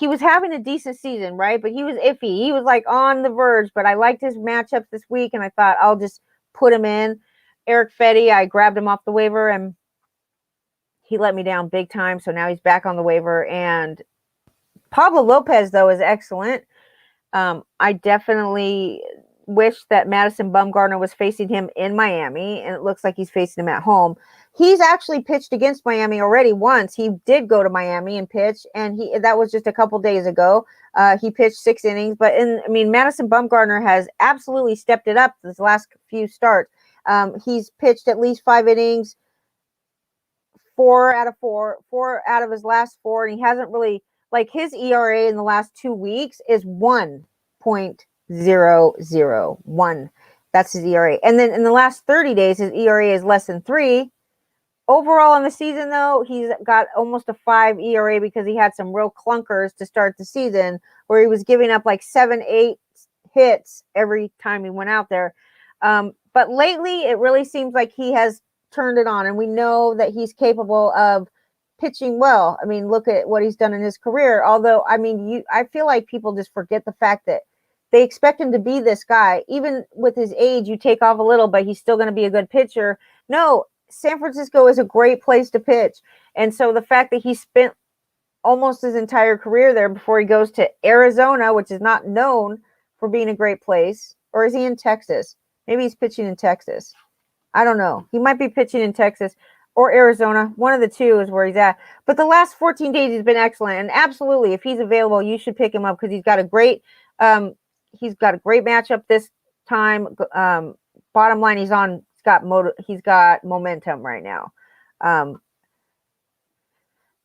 was having a decent season, right? But he was iffy. He was like on the verge, but I liked his matchups this week, and I thought I'll just put him in. Eric Fetty, I grabbed him off the waiver, and he let me down big time, so now he's back on the waiver. And Pablo Lopez, though, is excellent. I definitely wish that Madison Bumgarner was facing him in Miami, and it looks like he's facing him at home. He's actually pitched against Miami already once. He did go to Miami and pitch, and that was just a couple days ago. He pitched 6 innings, but Madison Bumgarner has absolutely stepped it up this last few starts. He's pitched at least 5 innings, 4 out of his last 4, and he hasn't really, like, his ERA in the last 2 weeks is 1.001. That's his ERA. And then in the last 30 days, his ERA is less than 3. Overall in the season, though, he's got almost a 5 ERA because he had some real clunkers to start the season where he was giving up like 7-8 hits every time he went out there. But lately, it really seems like he has turned it on, and we know that he's capable of pitching well. I mean, look at what he's done in his career. Although, I feel like people just forget the fact that they expect him to be this guy. Even with his age, you take off a little, but he's still going to be a good pitcher. No, San Francisco is a great place to pitch. And so the fact that he spent almost his entire career there before he goes to Arizona, which is not known for being a great place, or is he in Texas? Maybe he's pitching in Texas. I don't know. He might be pitching in Texas or Arizona. One of the two is where he's at. But the last 14 days, he's been excellent. And absolutely, if he's available, you should pick him up because he's got a great matchup this time. Bottom line, he's got momentum right now.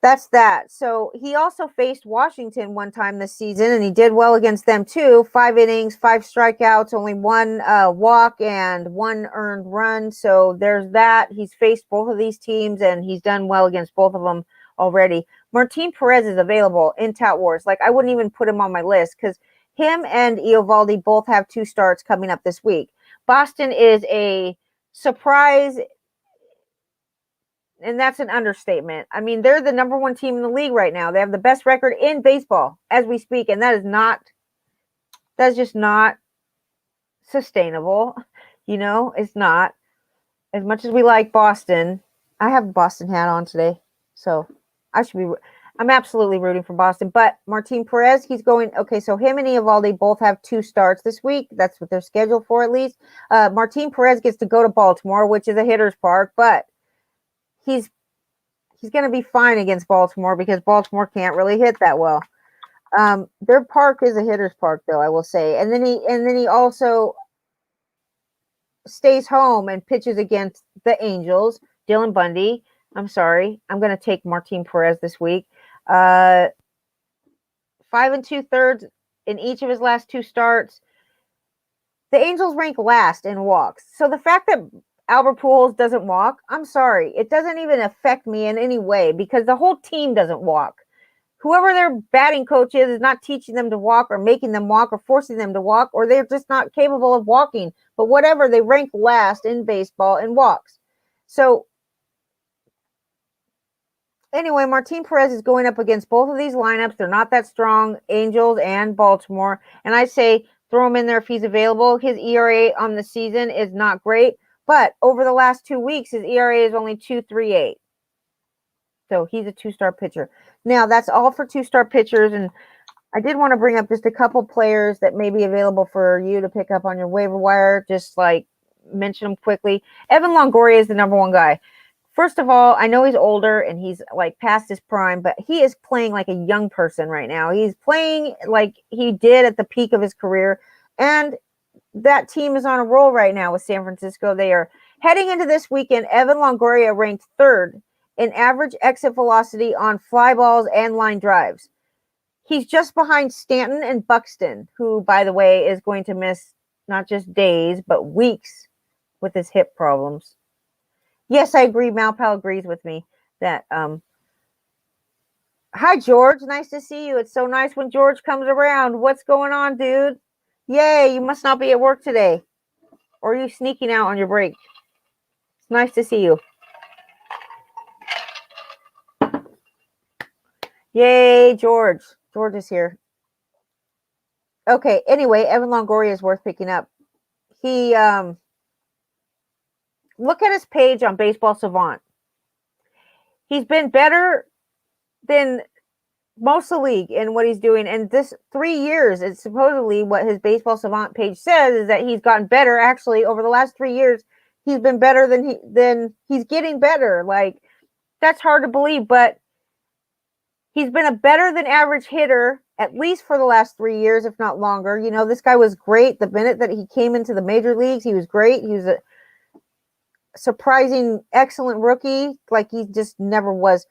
That's that. So he also faced Washington one time this season, and he did well against them too. 5 innings, 5 strikeouts, only 1 walk, and 1 earned run. So there's that. He's faced both of these teams, and he's done well against both of them already. Martin Perez is available in Tout Wars. Like, I wouldn't even put him on my list because him and Eovaldi both have 2 starts coming up this week. Boston is a surprise, and that's an understatement. I mean, they're the number 1 team in the league right now. They have the best record in baseball as we speak, and that's just not sustainable. It's not. As much as we like Boston, I have a Boston hat on today, so I'm absolutely rooting for Boston. But Martin Perez, he's going, okay, so him and Eovaldi both have 2 starts this week. That's what they're scheduled for at least. Martin Perez gets to go to Baltimore, which is a hitter's park, but he's going to be fine against Baltimore because Baltimore can't really hit that well. Their park is a hitter's park, though, I will say. And then he also stays home and pitches against the Angels. Dylan Bundy. I'm sorry. I'm going to take Martin Perez this week. 5 2/3 in each of his last 2 starts. The Angels rank last in walks. So the fact that Albert Pujols doesn't walk, I'm sorry. It doesn't even affect me in any way because the whole team doesn't walk. Whoever their batting coach is not teaching them to walk or making them walk or forcing them to walk, or they're just not capable of walking. But whatever, they rank last in baseball in walks. So anyway, Martin Perez is going up against both of these lineups. They're not that strong, Angels and Baltimore. And I say throw him in there if he's available. His ERA on the season is not great. But over the last 2 weeks, his ERA is only 2.38. So he's a 2-star pitcher. Now, that's all for 2-star pitchers. And I did want to bring up just a couple players that may be available for you to pick up on your waiver wire. Just like mention them quickly. Evan Longoria is the number 1 guy. First of all, I know he's older and he's like past his prime, but he is playing like a young person right now. He's playing like he did at the peak of his career. And that team is on a roll right now with San Francisco. They are heading into this weekend. Evan Longoria ranked 3rd in average exit velocity on fly balls and line drives. He's just behind Stanton and Buxton, who, by the way, is going to miss not just days, but weeks with his hip problems. Yes, I agree. Malpal agrees with me that, hi, George. Nice to see you. It's so nice when George comes around. What's going on, dude? Yay, you must not be at work today. Or are you sneaking out on your break? It's nice to see you. Yay, George. George is here. Okay, anyway, Evan Longoria is worth picking up. He, look at his page on Baseball Savant. He's been better than most of the league in what he's doing. And this 3 years is supposedly what his Baseball Savant page says, is that he's gotten better. Actually, over the last 3 years, he's been better than he's getting better. Like, that's hard to believe, but he's been a better than average hitter, at least for the last 3 years, if not longer. You know, this guy was great. The minute that he came into the major leagues, he was great. He was a surprising, excellent rookie. Like, he just never was.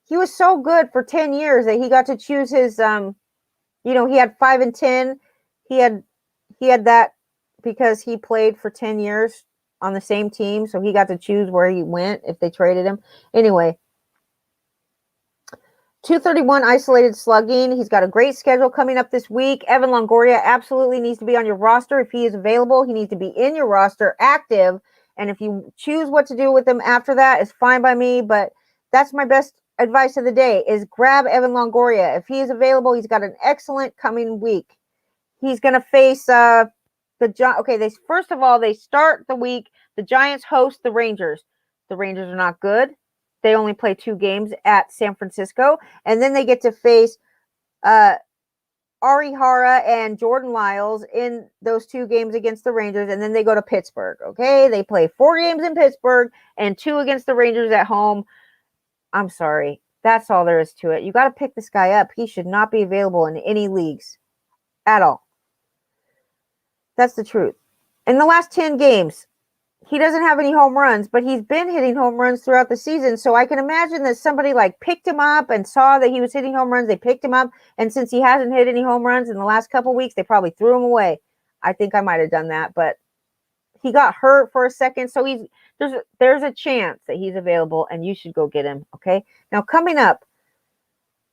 He was so good for 10 years that he got to choose his, he had 5 and 10. He had that because he played for 10 years on the same team. So he got to choose where he went if they traded him. Anyway, 231 isolated slugging. He's got a great schedule coming up this week. Evan Longoria absolutely needs to be on your roster. If he is available, he needs to be in your roster, active. And if you choose what to do with him after that, it's fine by me. But that's my best advice of the day, is grab Evan Longoria. If he is available, he's got an excellent coming week. He's going to face first of all, they start the week. The Giants host the Rangers. The Rangers are not good. They only play 2 games at San Francisco. And then they get to face Arihara and Jordan Lyles in those 2 games against the Rangers. And then they go to Pittsburgh. Okay, they play 4 games in Pittsburgh and 2 against the Rangers at home. I'm sorry. That's all there is to it. You got to pick this guy up. He should not be available in any leagues at all. That's the truth. In the last 10 games, he doesn't have any home runs, but he's been hitting home runs throughout the season. So I can imagine that somebody like picked him up and saw that he was hitting home runs. They picked him up. And since he hasn't hit any home runs in the last couple of weeks, they probably threw him away. I think I might have done that, but he got hurt for a second. So there's a chance that he's available and you should go get him. Okay. Now coming up,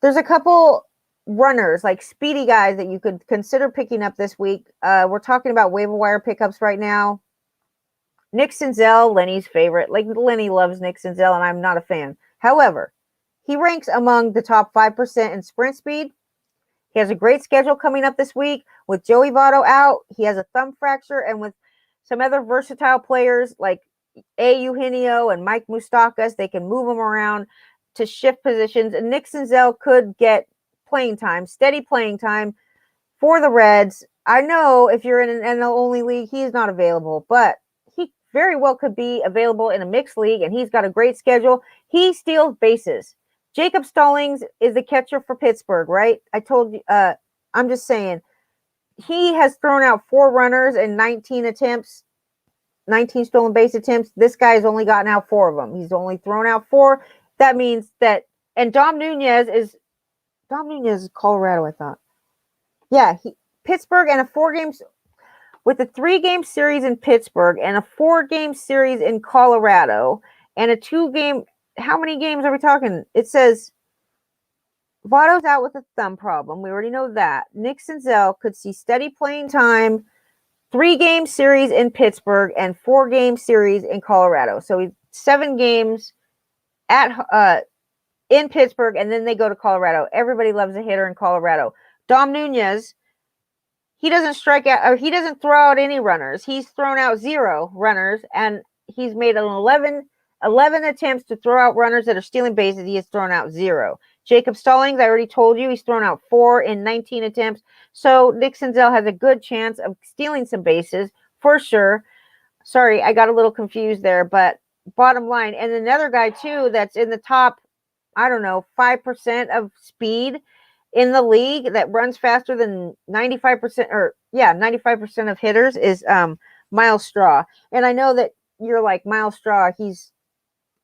there's a couple runners, like speedy guys, that you could consider picking up this week. We're talking about waiver wire pickups right now. Nixon Zell, Lenny's favorite. Like, Lenny loves Nixon Zell, and I'm not a fan. However, he ranks among the top 5% in sprint speed. He has a great schedule coming up this week. With Joey Votto out, he has a thumb fracture, and with some other versatile players like A. Eugenio and Mike Moustakas, they can move him around to shift positions. And Nixon Zell could get playing time, steady playing time for the Reds. I know if you're in an NL-only league, he's not available, but he very well could be available in a mixed league, and he's got a great schedule. He steals bases. Jacob Stallings is the catcher for Pittsburgh, right? I told you, I'm just saying, he has thrown out 4 runners in 19 attempts, 19 stolen base attempts. This guy has only gotten out 4 of them. He's only thrown out 4. That means that, and Dom Nunez is Colorado, I thought. Yeah, Pittsburgh, and a 4 games, with a 3-game series in Pittsburgh and a 4-game series in Colorado and a 2-game, how many games are we talking? It says Votto's out with a thumb problem. We already know that. Nixon Zell could see steady playing time, 3-game series in Pittsburgh and 4-game series in Colorado. So 7 games in Pittsburgh, and then they go to Colorado. Everybody loves a hitter in Colorado. Dom Nunez, he doesn't strike out, or he doesn't throw out any runners. He's thrown out 0 runners, and he's made an 11 attempts to throw out runners that are stealing bases. He has thrown out 0. Jacob Stallings, I already told you, he's thrown out 4 in 19 attempts. So Nixon Zell has a good chance of stealing some bases for sure. Sorry, I got a little confused there, but bottom line, and another guy too that's in the top, 5% of speed in the league that runs faster than 95% of hitters is Miles Straw. And I know that you're like, Miles Straw, he's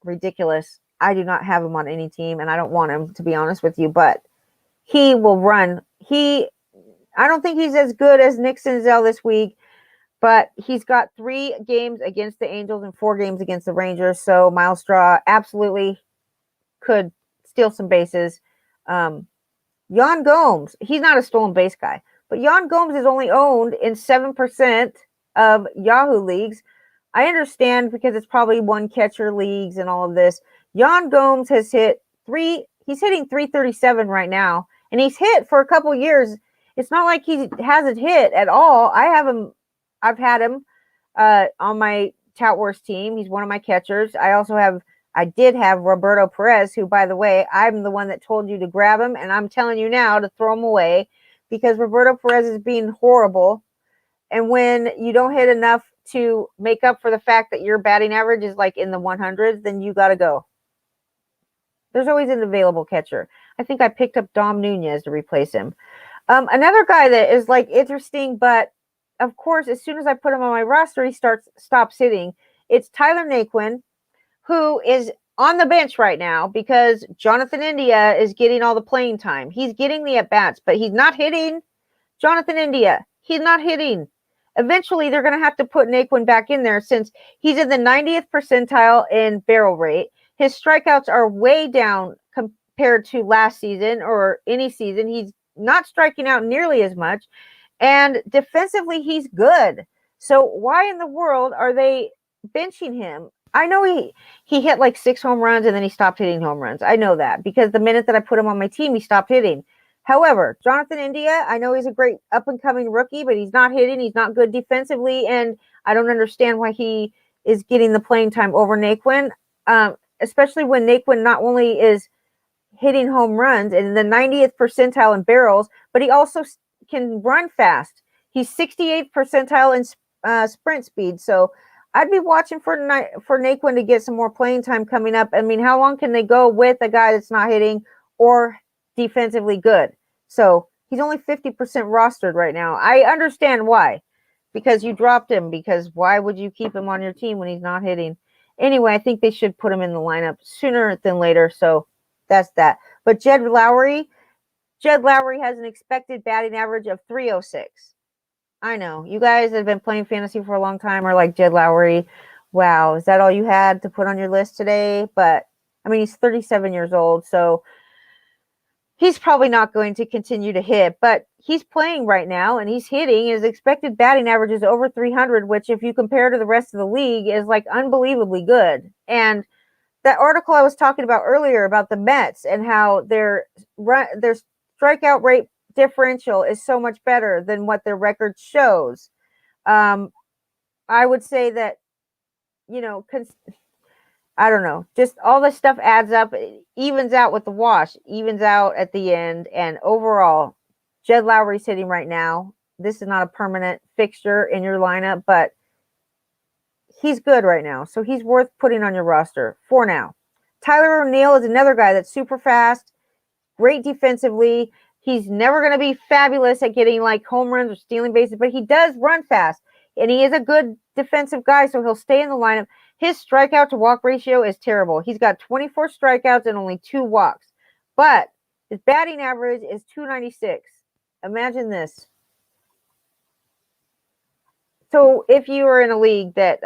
ridiculous. I do not have him on any team, and I don't want him, to be honest with you, but he will run. I don't think he's as good as Nixon Zell this week, but he's got 3 games against the Angels and 4 games against the Rangers. So Miles Straw absolutely could steal some bases. Yan Gomes, he's not a stolen base guy, but Yan Gomes is only owned in 7% of Yahoo leagues. I understand because it's probably one catcher leagues and all of this. Yan Gomes has hit he's hitting 337 right now, and he's hit for a couple years. It's not like he hasn't hit at all. I've had him on my Tout Wars team. He's one of my catchers. I did have Roberto Perez, who, by the way, I'm the one that told you to grab him, and I'm telling you now to throw him away because Roberto Perez is being horrible. And when you don't hit enough to make up for the fact that your batting average is like in the 100s, then you got to go. There's always an available catcher. I think I picked up Dom Nunez to replace him. Another guy that is like interesting, but of course, as soon as I put him on my roster, he stops hitting. It's Tyler Naquin, who is on the bench right now because Jonathan India is getting all the playing time. He's getting the at-bats, but he's not hitting. Jonathan India, he's not hitting. Eventually, they're going to have to put Naquin back in there since he's in the 90th percentile in barrel rate. His strikeouts are way down compared to last season or any season. He's not striking out nearly as much. And defensively, he's good. So why in the world are they benching him? I know he hit like 6 home runs and then he stopped hitting home runs. I know that because the minute that I put him on my team, he stopped hitting. However, Jonathan India, I know he's a great up-and-coming rookie, but he's not hitting. He's not good defensively, and I don't understand why he is getting the playing time over Naquin, especially when Naquin not only is hitting home runs in the 90th percentile in barrels, but he also can run fast. He's 68th percentile in sprint speed, so I'd be watching for Naquin to get some more playing time coming up. I mean, how long can they go with a guy that's not hitting or defensively good? So he's only 50% rostered right now. I understand why, because you dropped him, because why would you keep him on your team when he's not hitting? Anyway, I think they should put him in the lineup sooner than later, so that's that. But Jed Lowry has an expected batting average of 306. I know. You guys that have been playing fantasy for a long time are like, Jed Lowry, wow, is that all you had to put on your list today? But, I mean, he's 37 years old, so he's probably not going to continue to hit, but he's playing right now, and he's hitting. His expected batting average is over 300, which if you compare to the rest of the league is like unbelievably good. And that article I was talking about earlier about the Mets and how their strikeout rate differential is so much better than what their record shows. I would say that, I don't know, just all this stuff adds up, it evens out with the wash, evens out at the end. And overall, Jed Lowry's hitting right now. This is not a permanent fixture in your lineup, but he's good right now. So he's worth putting on your roster for now. Tyler O'Neill is another guy that's super fast, great defensively. He's never going to be fabulous at getting like home runs or stealing bases, but he does run fast. And he is a good defensive guy, so he'll stay in the lineup. His strikeout to walk ratio is terrible. He's got 24 strikeouts and only 2 walks. But his batting average is 296. Imagine this. So if you are in a league that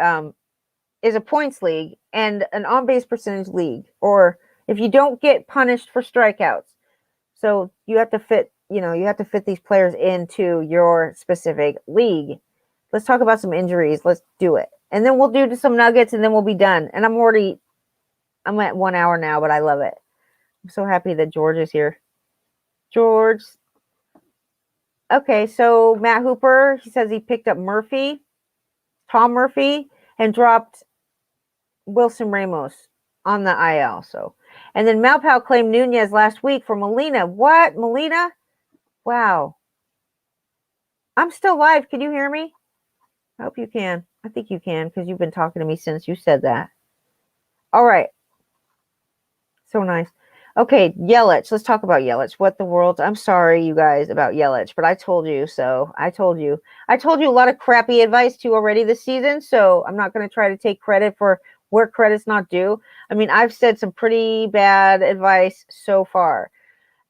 is a points league and an on-base percentage league, or if you don't get punished for strikeouts, so you have to fit these players into your specific league. Let's talk about some injuries. Let's do it. And then we'll do some nuggets and then we'll be done. And I'm at 1 hour now, but I love it. I'm so happy that George is here. George. Okay, so Matt Hooper, he says he picked up Tom Murphy, and dropped Wilson Ramos on the IL. So, and then Malpal claimed Nunez last week for Molina. What? Molina? Wow. I'm still live. Can you hear me? I hope you can. I think you can because you've been talking to me since you said that. All right. So nice. Okay, Yelich. Let's talk about Yelich. What the world? I'm sorry, you guys, about Yelich, but I told you so. I told you a lot of crappy advice too already this season, so I'm not going to try to take credit for where credit's not due. I mean, I've said some pretty bad advice so far.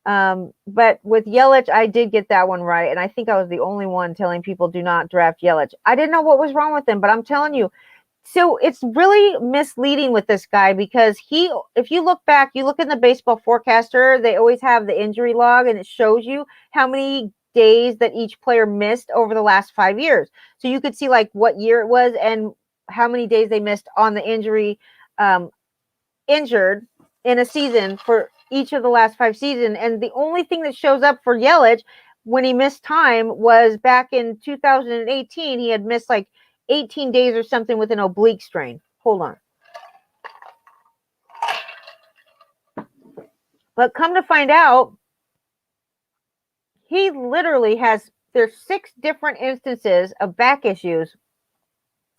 But with Yelich, I did get that one right. And I think I was the only one telling people do not draft Yelich. I didn't know what was wrong with him, but I'm telling you. So it's really misleading with this guy because if you look back, you look in the baseball forecaster, they always have the injury log and it shows you how many days that each player missed over the last 5 years. So you could see like what year it was and how many days they missed on the injured in a season for each of the last 5 seasons. And the only thing that shows up for Yelich when he missed time was back in 2018. He had missed like 18 days or something with an oblique strain. Hold on. But come to find out, he literally there's 6 different instances of back issues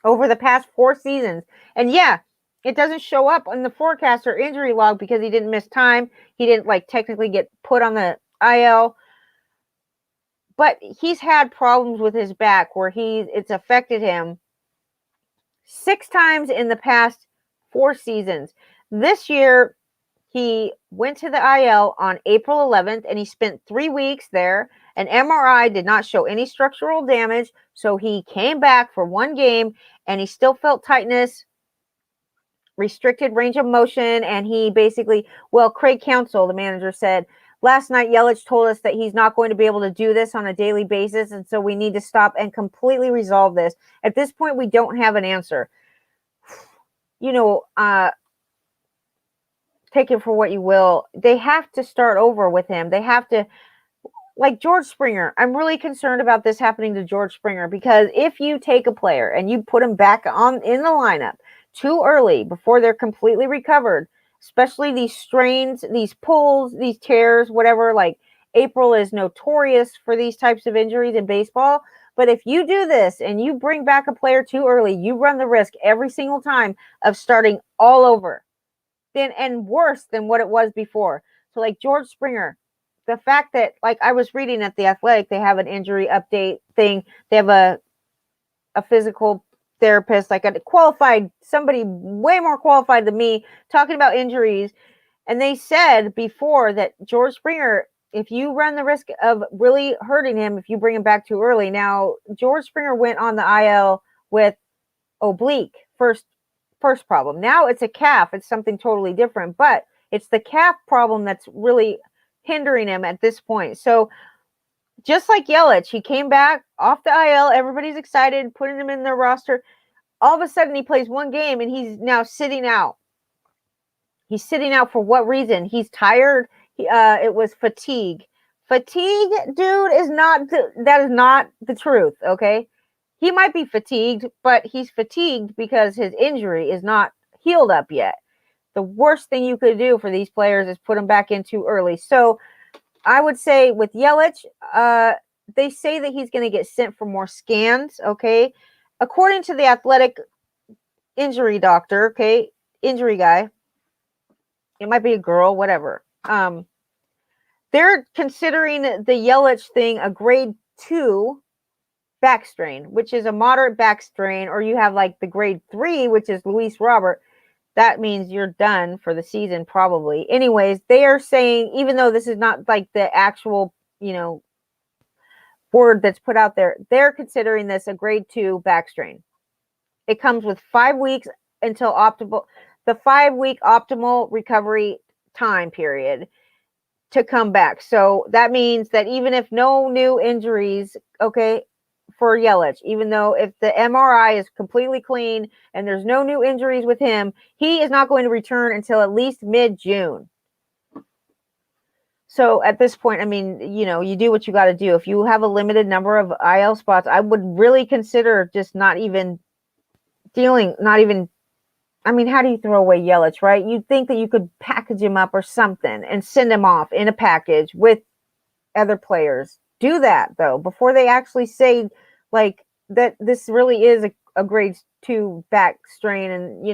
over the past 4 seasons. And yeah, it doesn't show up on the forecaster injury log because he didn't miss time. He didn't like technically get put on the IL. But he's had problems with his back where it's affected him 6 times in the past 4 seasons. This year, he went to the IL on April 11th, and he spent 3 weeks there. An MRI did not show any structural damage, so he came back for 1 game, and he still felt tightness, restricted range of motion, and he basically, Craig Counsell, the manager, said, last night Yelich told us that he's not going to be able to do this on a daily basis, and so we need to stop and completely resolve this. At this point, we don't have an answer. Take it for what you will. They have to start over with him. They have to, like George Springer. I'm really concerned about this happening to George Springer because if you take a player and you put him back in the lineup too early before they're completely recovered, especially these strains, these pulls, these tears, whatever, like April is notorious for these types of injuries in baseball. But if you do this and you bring back a player too early, you run the risk every single time of starting all over. And worse than what it was before. So like George Springer, the fact that, like I was reading at The Athletic, they have an injury update thing. They have a physical therapist, like somebody way more qualified than me, talking about injuries. And they said before that George Springer, if you run the risk of really hurting him, if you bring him back too early. Now, George Springer went on the IL with oblique first problem. Now it's a calf. It's something totally different, but it's the calf problem that's really hindering him at this point. So just like Yelich, he came back off the IL. Everybody's excited, putting him in their roster. All of a sudden, he plays 1 game, and he's now sitting out. He's sitting out for what reason? He's tired. It was fatigue. Fatigue, dude, that is not the truth, okay? He might be fatigued, but he's fatigued because his injury is not healed up yet. The worst thing you could do for these players is put them back in too early. So I would say with Yelich, they say that he's going to get sent for more scans, okay? According to the Athletic injury doctor, okay, injury guy, it might be a girl, whatever. They're considering the Yelich thing a grade 2 back strain, which is a moderate back strain, or you have like the grade 3, which is Luis Robert. That means you're done for the season probably. Anyways, they are saying, even though this is not like the actual, word that's put out there, they're considering this a grade 2 back strain. It comes with 5 weeks until the 5-week optimal recovery time period to come back. So that means that even if no new injuries, okay, for Yelich, even though if the MRI is completely clean and there's no new injuries with him, he is not going to return until at least mid-June. So at this point, I mean, you do what you got to do. If you have a limited number of IL spots, I would really consider just how do you throw away Yelich, right? You'd think that you could package him up or something and send him off in a package with other players. Do that, though, before they actually say, like, that this really is a grade 2 back strain. And,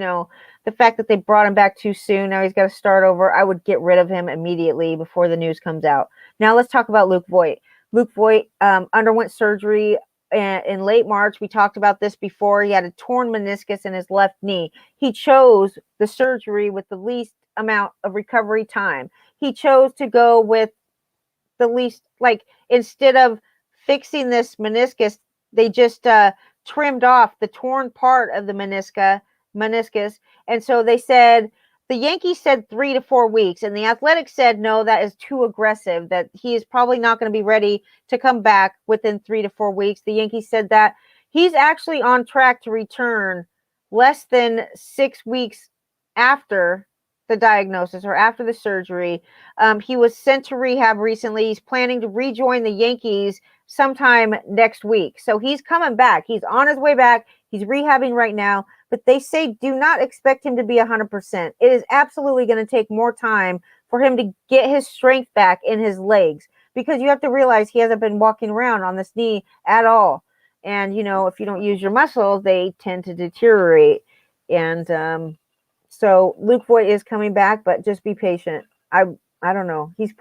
the fact that they brought him back too soon, now he's got to start over. I would get rid of him immediately before the news comes out. Now let's talk about Luke Voit. Luke Voit underwent surgery in late March. We talked about this before. He had a torn meniscus in his left knee. He chose the surgery with the least amount of recovery time. He chose to go with the least, like, instead of fixing this meniscus, they just trimmed off the torn part of the meniscus. And so they said, the Yankees said 3 to 4 weeks, and the Athletic said, no, that is too aggressive, that he is probably not going to be ready to come back within 3 to 4 weeks. The Yankees said that he's actually on track to return less than 6 weeks after the diagnosis or after the surgery. He was sent to rehab recently. He's planning to rejoin the Yankees sometime next week. So he's coming back. He's on his way back. He's rehabbing right now. But they say do not expect him to be 100%. It is absolutely going to take more time for him to get his strength back in his legs, because you have to realize he hasn't been walking around on this knee at all. And, you know, if you don't use your muscles, they tend to deteriorate. And so Luke Voit is coming back, but just be patient. I don't know. He's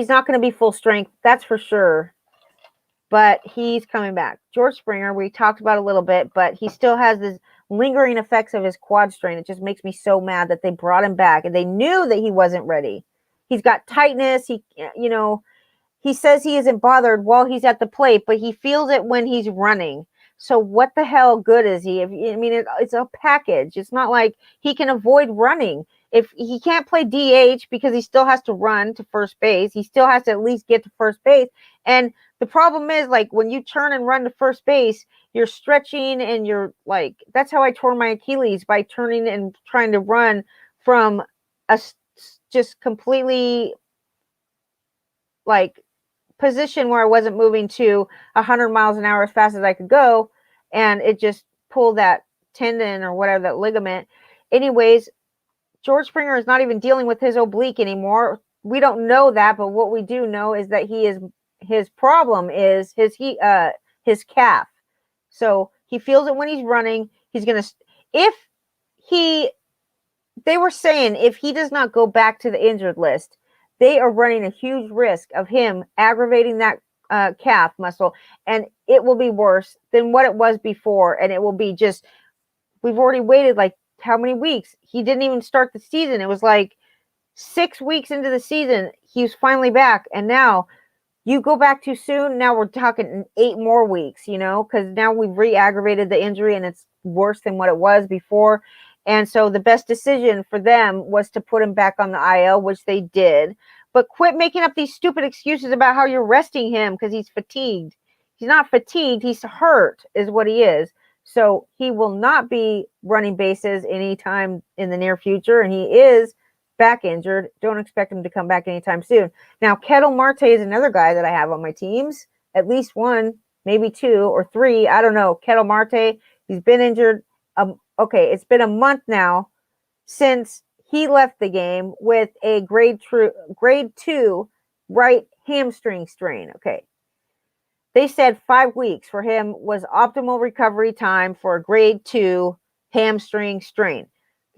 not going to be full strength, that's for sure. But he's coming back. George Springer, we talked about a little bit, but he still has this lingering effects of his quad strain. It just makes me so mad that they brought him back and they knew that he wasn't ready. He's got tightness. He says he isn't bothered while he's at the plate, but he feels it when he's running. So what the hell good is he? It's a package. It's not like he can avoid running. If he can't play DH because he still has to run to first base, he still has to at least get to first base. And the problem is, like, when you turn and run to first base, you're stretching and you're like, that's how I tore my Achilles, by turning and trying to run from a just completely like position where I wasn't moving to 100 miles an hour as fast as I could go. And it just pulled that tendon or whatever, that ligament. Anyways, George Springer is not even dealing with his oblique anymore. We don't know that, but what we do know is that his problem is his calf. So he feels it when he's running. They were saying if he does not go back to the injured list, they are running a huge risk of him aggravating that calf muscle, and it will be worse than what it was before. And it will be just, we've already waited like how many weeks? He didn't even start the season. It was like 6 weeks into the season, he's finally back. And now you go back too soon. Now we're talking 8 more weeks, because now we've re-aggravated the injury and it's worse than what it was before. And so the best decision for them was to put him back on the IL, which they did. But quit making up these stupid excuses about how you're resting him because he's fatigued. He's not fatigued. He's hurt is what he is. So he will not be running bases anytime in the near future. And he is back injured. Don't expect him to come back anytime soon. Now, Kettle Marte is another guy that I have on my teams. At least 1, maybe 2 or 3. I don't know. Kettle Marte, he's been injured. Okay, it's been a month now since he left the game with a grade 2 right hamstring strain. Okay. They said 5 weeks for him was optimal recovery time for a grade 2 hamstring strain.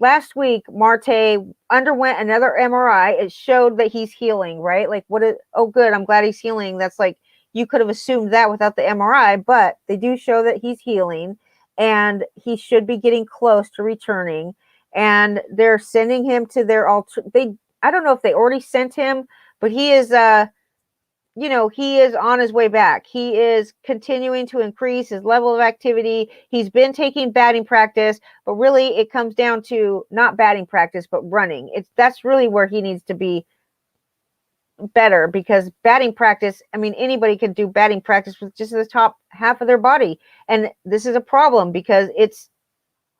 Last week, Marte underwent another MRI. It showed that he's healing, right? Like, oh, good. I'm glad he's healing. That's like, you could have assumed that without the MRI, but they do show that he's healing and he should be getting close to returning. And they're sending him to their I don't know if they already sent him, but he is, he is on his way back. He is continuing to increase his level of activity. He's been taking batting practice, but really it comes down to not batting practice, but running. That's really where he needs to be better, because batting practice, anybody can do batting practice with just the top half of their body. And this is a problem because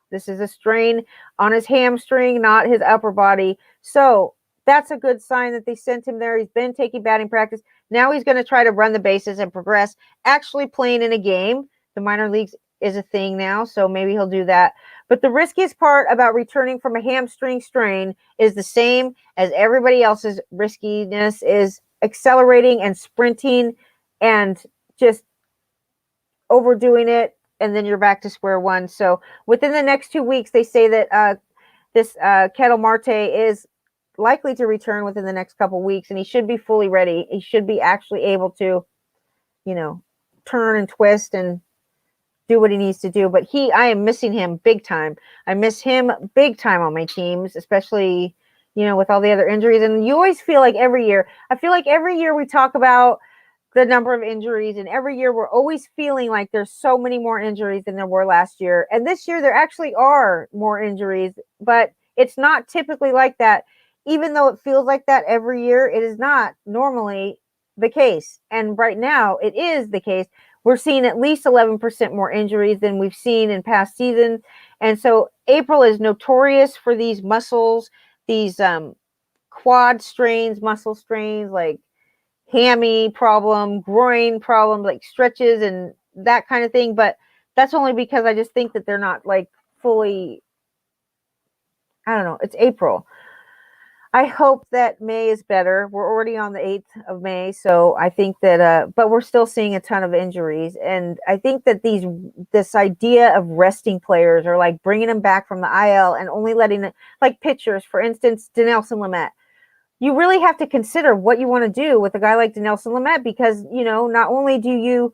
this is a strain on his hamstring, not his upper body. So that's a good sign that they sent him there. He's been taking batting practice. Now he's going to try to run the bases and progress, actually playing in a game. The minor leagues is a thing now, so maybe he'll do that. But the riskiest part about returning from a hamstring strain is the same as everybody else's riskiness, is accelerating and sprinting and just overdoing it, and then you're back to square one. So within the next 2 weeks, they say that this Kettle Marte is likely to return within the next couple weeks, and he should be fully ready. He should be actually able to, turn and twist and do what he needs to do. But I am missing him big time. I miss him big time on my teams, especially, with all the other injuries. And you always feel like every year we talk about the number of injuries, and every year we're always feeling like there's so many more injuries than there were last year. And this year there actually are more injuries, but it's not typically like that. Even though it feels like that every year, it is not normally the case. And right now it is the case. We're seeing at least 11% more injuries than we've seen in past seasons. And so April is notorious for these muscles, these quad strains, muscle strains, like hammy problem, groin problem, like stretches and that kind of thing. But that's only because I just think that they're not like fully, I don't know, it's April. I hope that May is better. We're already on the 8th of May. So I think that, but we're still seeing a ton of injuries. And I think that this idea of resting players or like bringing them back from the IL and only letting it, like pitchers, for instance, Dinelson Lamet, you really have to consider what you want to do with a guy like Dinelson Lamet, because, not only do you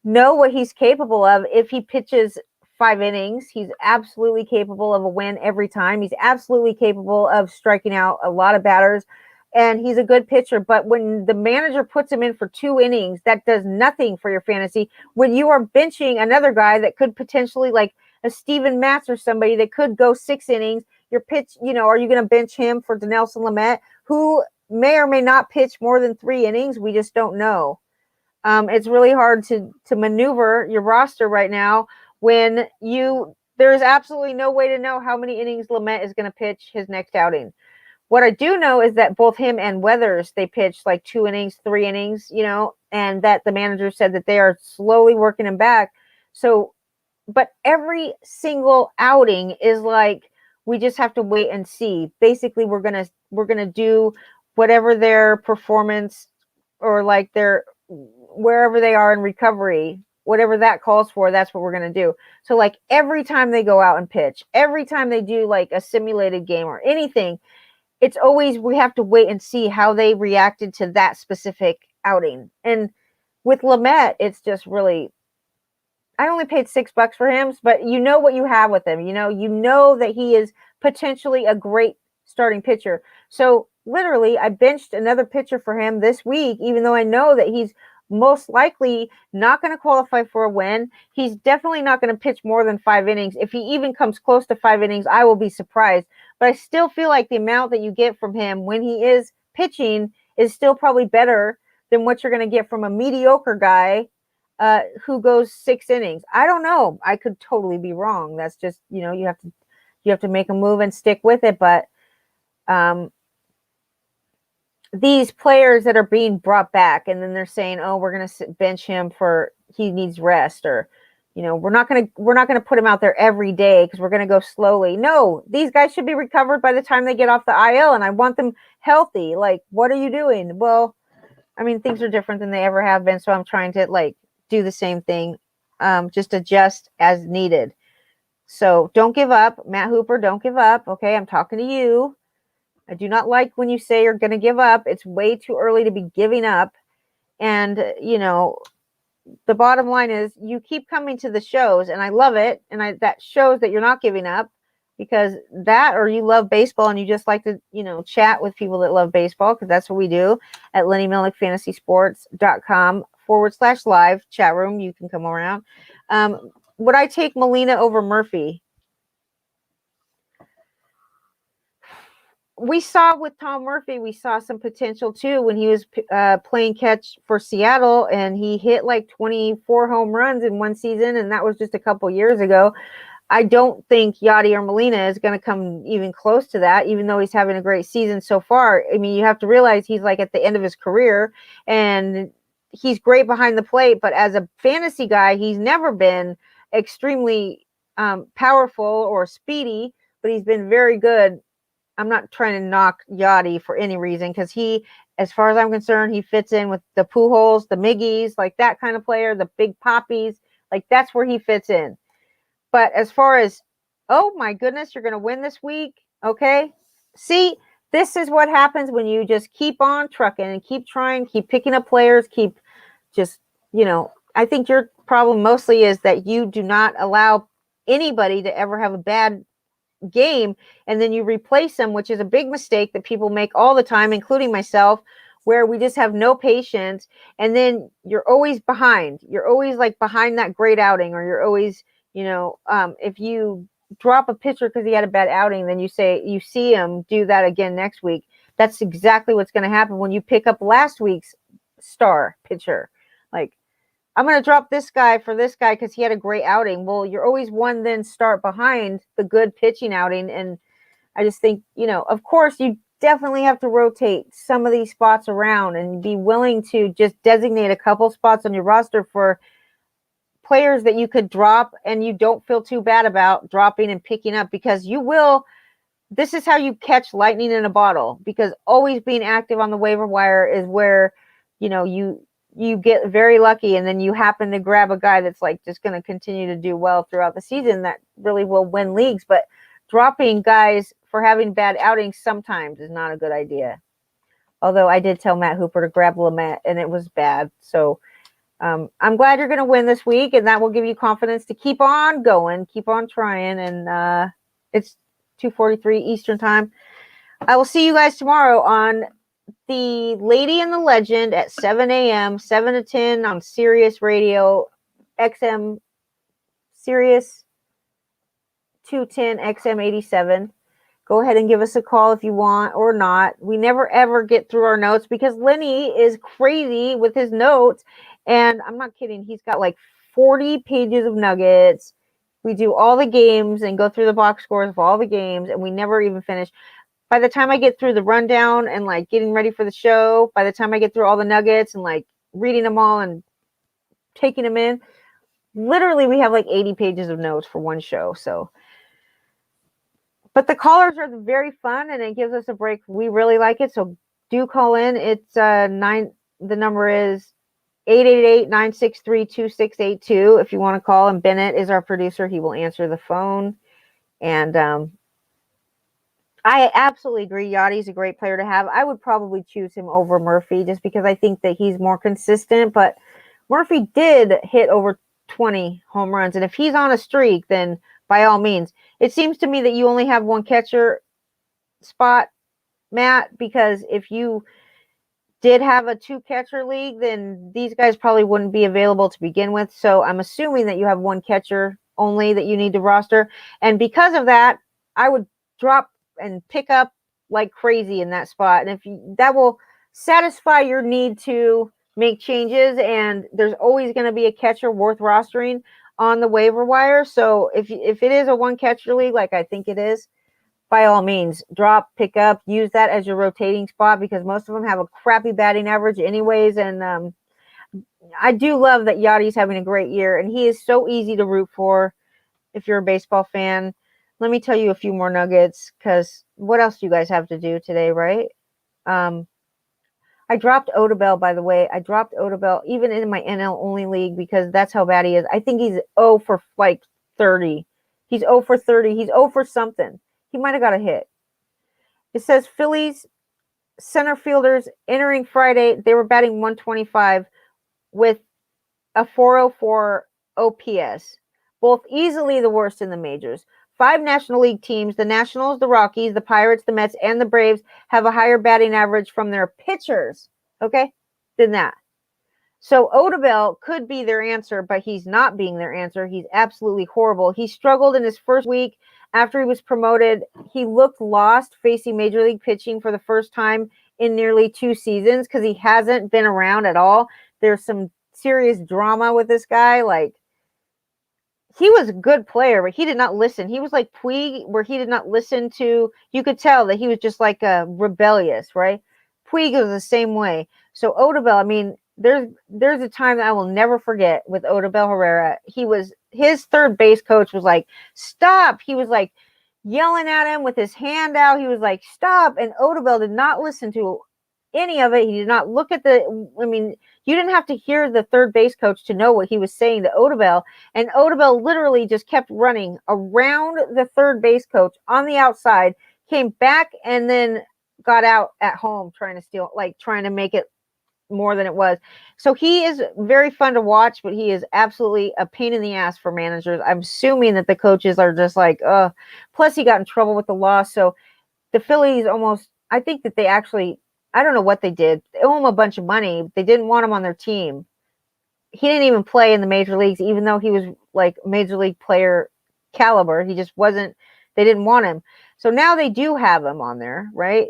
know what he's capable of if he pitches 5 innings, he's absolutely capable of a win every time. He's absolutely capable of striking out a lot of batters, and he's a good pitcher. But when the manager puts him in for 2 innings, that does nothing for your fantasy. When you are benching another guy that could potentially, like a Steven Matz or somebody that could go 6 innings, your pitch, are you going to bench him for Dinelson Lamet, who may or may not pitch more than 3 innings? We just don't know. It's really hard to maneuver your roster right now when there's absolutely no way to know how many innings Lamet is going to pitch his next outing. What I do know is that both him and Weathers, they pitched like 2 innings, 3 innings, and that the manager said that they are slowly working him back. So, but every single outing is like, we just have to wait and see. Basically, we're gonna do whatever their performance or like their wherever they are in recovery, whatever that calls for, that's what we're going to do. So like every time they go out and pitch, every time they do like a simulated game or anything, it's always, we have to wait and see how they reacted to that specific outing. And with Lamet, it's just really, I only paid $6 for him, but you know what you have with him. You know that he is potentially a great starting pitcher. So literally I benched another pitcher for him this week, even though I know that he's most likely not going to qualify for a win. He's definitely not going to pitch more than 5 innings. If he even comes close to 5 innings, I will be surprised. But I still feel like the amount that you get from him when he is pitching is still probably better than what you're going to get from a mediocre guy who goes 6 innings. I don't know. I could totally be wrong. That's just, you have to make a move and stick with it. But these players that are being brought back and then they're saying, oh, we're going to bench him for he needs rest, or we're not going to put him out there every day because we're going to go slowly. No, these guys should be recovered by the time they get off the IL, and I want them healthy. Like, what are you doing? Well, I mean, things are different than they ever have been, so I'm trying to like do the same thing, just adjust as needed. So don't give up, Matt Hooper. Don't give up. Okay, I'm talking to you. I do not like when you say you're going to give up. It's way too early to be giving up. And, the bottom line is you keep coming to the shows, and I love it. And that shows that you're not giving up, because that, or you love baseball and you just like to, chat with people that love baseball, because that's what we do at LennyMilnickFantasySports.com/live chat room. You can come around. Would I take Molina over Murphy? We saw with Tom Murphy, we saw some potential too when he was playing catch for Seattle, and he hit like 24 home runs in one season, and that was just a couple years ago. I don't think Yadi or Molina is going to come even close to that, even though he's having a great season so far. I mean, you have to realize he's like at the end of his career, and he's great behind the plate, but as a fantasy guy, he's never been extremely powerful or speedy, but he's been very good. I'm not trying to knock Yachty for any reason, because he, as far as I'm concerned, he fits in with the Pujols, the Miggies, like that kind of player, the big poppies, like that's where he fits in. But as far as, oh my goodness, you're going to win this week, okay? See, this is what happens when you just keep on trucking and keep trying, keep picking up players, keep just, I think your problem mostly is that you do not allow anybody to ever have a bad game, and then you replace them, which is a big mistake that people make all the time, including myself, where we just have no patience, and then you're always behind. You're always like behind that great outing, or you're always, if you drop a pitcher because he had a bad outing, then you see him do that again next week. That's exactly what's going to happen when you pick up last week's star pitcher. Like, I'm going to drop this guy for this guy because he had a great outing. Well, you're always one then start behind the good pitching outing. And I just think, of course, you definitely have to rotate some of these spots around and be willing to just designate a couple spots on your roster for players that you could drop and you don't feel too bad about dropping and picking up, because you will. This is how you catch lightning in a bottle, because always being active on the waiver wire is where, you get very lucky, and then you happen to grab a guy that's like just going to continue to do well throughout the season that really will win leagues. But dropping guys for having bad outings sometimes is not a good idea. Although I did tell Matt Hooper to grab Lamet, and it was bad. So I'm glad you're going to win this week, and that will give you confidence to keep on going, keep on trying. And it's 2:43 Eastern time. I will see you guys tomorrow on The Lady and the Legend at 7 a.m., 7 to 10 on Sirius Radio, XM, Sirius 210, XM 87. Go ahead and give us a call if you want or not. We never, ever get through our notes because Lenny is crazy with his notes. And I'm not kidding. He's got like 40 pages of nuggets. We do all the games and go through the box scores of all the games, and we never even finish. By the time I get through the rundown and like getting ready for the show, by the time I get through all the nuggets and like reading them all and taking them in, literally we have like 80 pages of notes for one show. So, but the callers are very fun and it gives us a break. We really like it. So do call in. It's the number is 888-963-2682 if you want to call. And Bennett is our producer. He will answer the phone. And I absolutely agree. Yachty's a great player to have. I would probably choose him over Murphy just because I think that he's more consistent. But Murphy did hit over 20 home runs. And if he's on a streak, then by all means. It seems to me that you only have one catcher spot, Matt, because if you did have a 2-catcher league, then these guys probably wouldn't be available to begin with. So I'm assuming that you have one catcher only that you need to roster. And because of that, I would drop and pick up like crazy in that spot. And that will satisfy your need to make changes. And there's always going to be a catcher worth rostering on the waiver wire. So if it is a 1-catcher league, like I think it is, by all means, drop, pick up, use that as your rotating spot, because most of them have a crappy batting average anyways. And I do love that Yachty's having a great year, and he is so easy to root for if you're a baseball fan. Let me tell you a few more nuggets, because what else do you guys have to do today, right? I dropped Odubel, by the way. I dropped Odubel even in my NL only league because that's how bad he is. I think he's 0 for like 30. He's 0 for 30. He's 0 for something. He might have got a hit. It says Phillies center fielders entering Friday. They were batting 125 with a 404 OPS. Both easily the worst in the majors. 5 National League teams, the Nationals, the Rockies, the Pirates, the Mets, and the Braves, have a higher batting average from their pitchers, okay, than that. So Odubel could be their answer, but he's not being their answer. He's absolutely horrible. He struggled in his first week after he was promoted. He looked lost facing Major League pitching for the first time in nearly 2 seasons because he hasn't been around at all. There's some serious drama with this guy. Like, he was a good player, but he did not listen. He was like Puig, where he did not listen to, you could tell that he was just like rebellious, right? Puig was the same way. So Odubel, I mean, there's a time that I will never forget with Odubel Herrera. His third base coach was like, stop. He was like yelling at him with his hand out. He was like, stop. And Odubel did not listen to any of it. He did not look at you didn't have to hear the third base coach to know what he was saying to Odubel. And Odubel literally just kept running around the third base coach on the outside, came back, and then got out at home trying to make it more than it was. So he is very fun to watch, but he is absolutely a pain in the ass for managers. I'm assuming that the coaches are just like, plus he got in trouble with the loss. So the Phillies almost, I think that they actually, I don't know what they did. They owe him a bunch of money. They didn't want him on their team. He didn't even play in the major leagues, even though he was like major league player caliber. He just wasn't, they didn't want him. So now they do have him on there, right?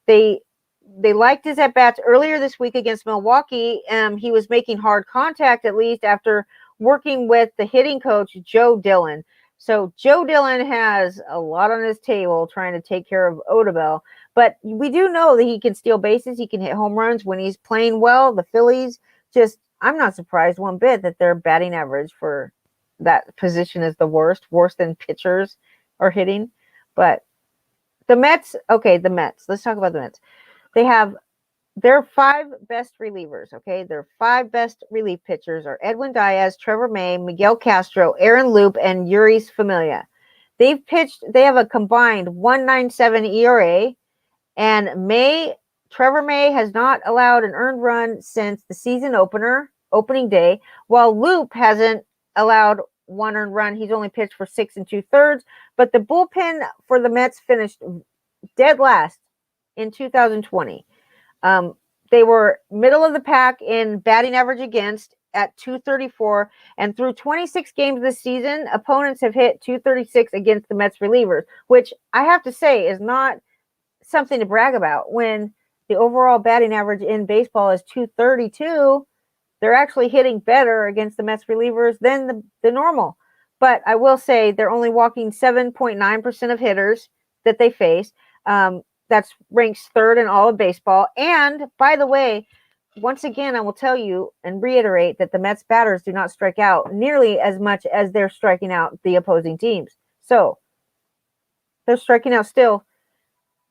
They liked his at-bats earlier this week against Milwaukee. He was making hard contact, at least after working with the hitting coach, Joe Dillon. So Joe Dillon has a lot on his table trying to take care of Odubel. But we do know that he can steal bases. He can hit home runs when he's playing well. The Phillies just, I'm not surprised one bit that their batting average for that position is the worst than pitchers are hitting. But the Mets, the Mets. Let's talk about the Mets. They have their 5 best relievers, okay? Their 5 best relief pitchers are Edwin Diaz, Trevor May, Miguel Castro, Aaron Loup, and Yuris Familia. They have a combined 1.97 ERA, and Trevor May has not allowed an earned run since the season opening day, while Loup hasn't allowed 1 earned run. He's only pitched for 6 2/3, but the bullpen for the Mets finished dead last in 2020. They were middle of the pack in batting average against at 234, and through 26 games this season, opponents have hit 236 against the Mets relievers, which I have to say is not something to brag about. When the overall batting average in baseball is 232, they're actually hitting better against the Mets relievers than the normal. But I will say they're only walking 7.9% of hitters that they face. That's ranks 3rd in all of baseball. And by the way, once again, I will tell you and reiterate that the Mets batters do not strike out nearly as much as they're striking out the opposing teams. So they're striking out still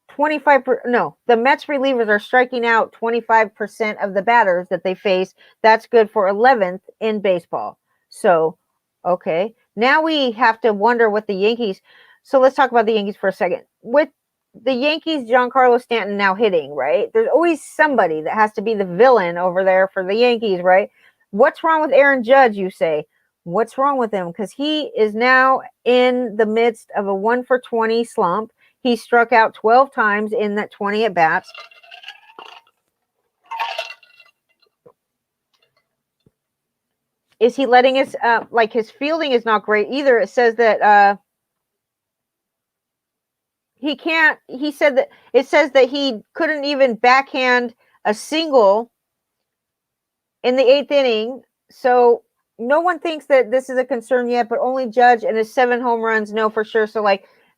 25%. No, the Mets relievers are striking out 25% of the batters that they face. That's good for 11th in baseball. So, okay. Now we have to wonder what the Yankees. So let's talk about the Yankees for a second. With the Yankees, Giancarlo Stanton now hitting, right? There's always somebody that has to be the villain over there for the Yankees, right? What's wrong with Aaron Judge, you say? What's wrong with him? Because he is now in the midst of a 1-for-20 slump. He struck out 12 times in that 20 at-bats. Is he letting his, his fielding is not great either. It says that it says that he couldn't even backhand a single in the 8th inning. So no one thinks that this is a concern yet, but only Judge and his 7 home runs know for sure. So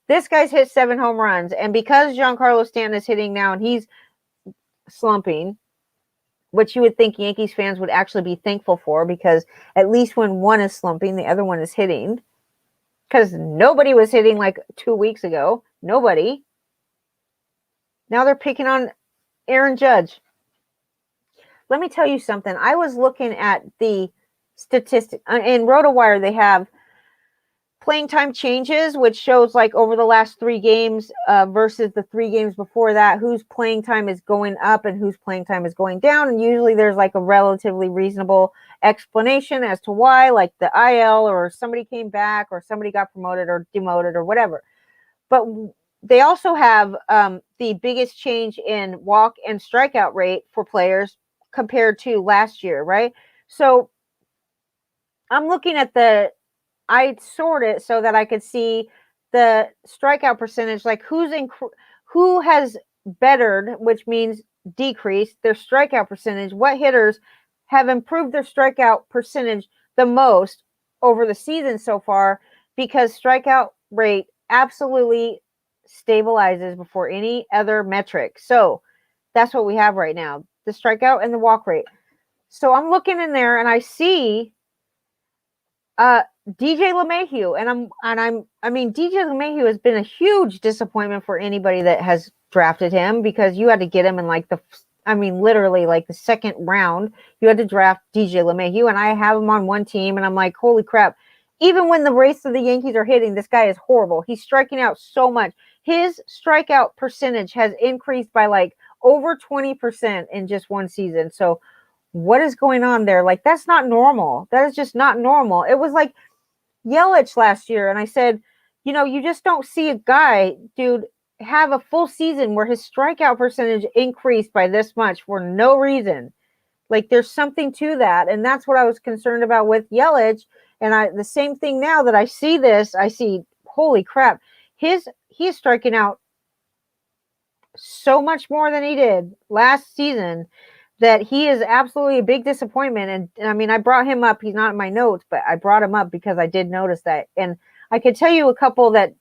this guy's hit 7 home runs. And because Giancarlo Stanton is hitting now and he's slumping, which you would think Yankees fans would actually be thankful for, because at least when one is slumping, the other one is hitting. Because nobody was hitting 2 weeks ago. Nobody. Now they're picking on Aaron Judge. Let me tell you something. I was looking at the statistic. In RotoWire, they have playing time changes, which shows over the last 3 games versus the 3 games before that, whose playing time is going up and whose playing time is going down. And usually there's a relatively reasonable explanation as to why, like the IL or somebody came back or somebody got promoted or demoted or whatever. But they also have the biggest change in walk and strikeout rate for players compared to last year, right? So I'm looking at I sort it so that I could see the strikeout percentage, who has bettered, which means decreased their strikeout percentage. What hitters have improved their strikeout percentage the most over the season so far, because strikeout rate absolutely stabilizes before any other metric. So that's what we have right now, the strikeout and the walk rate. So I'm looking in there and I see DJ LeMahieu, DJ LeMahieu has been a huge disappointment for anybody that has drafted him, because you had to get him in literally the second round. You had to draft DJ LeMahieu, and I have him on one team, and I'm like, holy crap. Even when the race of the Yankees are hitting, this guy is horrible. He's striking out so much. His strikeout percentage has increased by over 20% in just one season. So what is going on there? Like, that's not normal. That is just not normal. It was like Yelich last year. And I said, you just don't see a guy, dude, have a full season where his strikeout percentage increased by this much for no reason. Like, there's something to that. And that's what I was concerned about with Yelich. And the same thing now that I see this, I see, holy crap, he's striking out so much more than he did last season, that he is absolutely a big disappointment. And I mean, I brought him up. He's not in my notes, but I brought him up because I did notice that. And I could tell you a couple that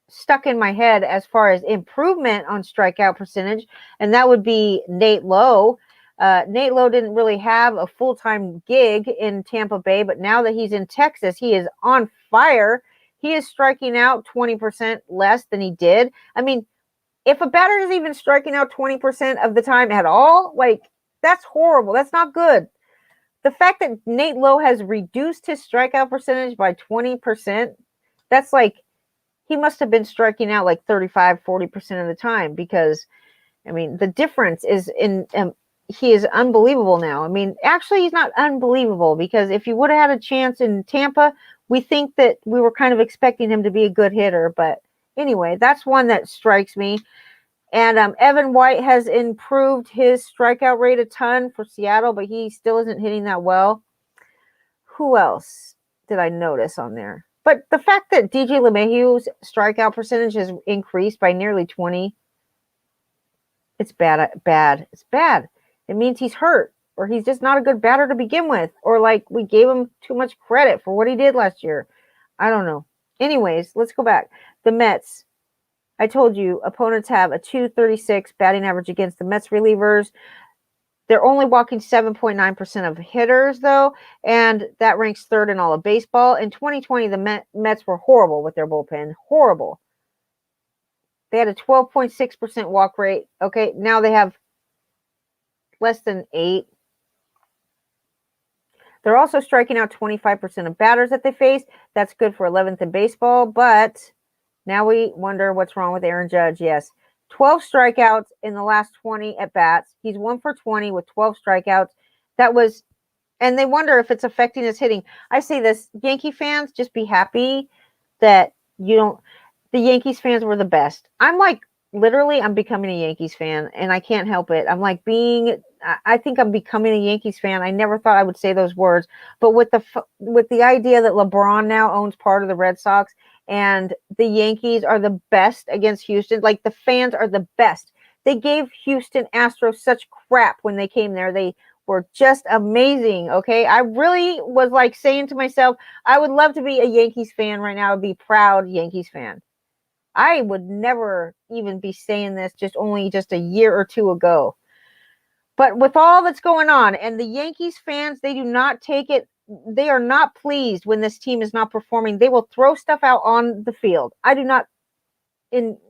stuck in my head as far as improvement on strikeout percentage, and that would be Nate Lowe. Nate Lowe didn't really have a full-time gig in Tampa Bay, but now that he's in Texas, he is on fire. He is striking out 20% less than he did. I mean, if a batter is even striking out 20% of the time at all, like, that's horrible. That's not good. The fact that Nate Lowe has reduced his strikeout percentage by 20%, that's like, he must have been striking out like 35, 40% of the time, because, I mean, the difference is he is unbelievable now. I mean, actually, he's not unbelievable, because if he would have had a chance in Tampa, we think that we were kind of expecting him to be a good hitter. But anyway, that's one that strikes me. And Evan White has improved his strikeout rate a ton for Seattle, but he still isn't hitting that well. Who else did I notice on there? But the fact that DJ LeMahieu's strikeout percentage has increased by nearly 20, it's bad. It's bad. It means he's hurt, or he's just not a good batter to begin with, or like we gave him too much credit for what he did last year. I don't know. Anyways, let's go back. The Mets. I told you, opponents have a .236 batting average against the Mets relievers. They're only walking 7.9% of hitters, though, and that ranks third in all of baseball. In 2020, the Mets were horrible with their bullpen. Horrible. They had a 12.6% walk rate. Okay, now they have less than 8. They're also striking out 25% of batters that they face. That's good for 11th in baseball, but now we wonder what's wrong with Aaron Judge. Yes, 12 strikeouts in the last 20 at-bats. He's 1 for 20 with 12 strikeouts. And they wonder if it's affecting his hitting. I say this, Yankee fans, just be happy that the Yankees fans were the best. I'm like, literally, I'm becoming a Yankees fan, and I can't help it. I'm like I think I'm becoming a Yankees fan. I never thought I would say those words, but with the idea that LeBron now owns part of the Red Sox, and the Yankees are the best against Houston, like, the fans are the best. They gave Houston Astros such crap when they came there. They were just amazing, okay? I really was like saying to myself, I would love to be a Yankees fan right now. I'd be a proud Yankees fan. I would never even be saying this just a year or two ago. But with all that's going on, and the Yankees fans, they do not take it. They are not pleased when this team is not performing. They will throw stuff out on the field. I do not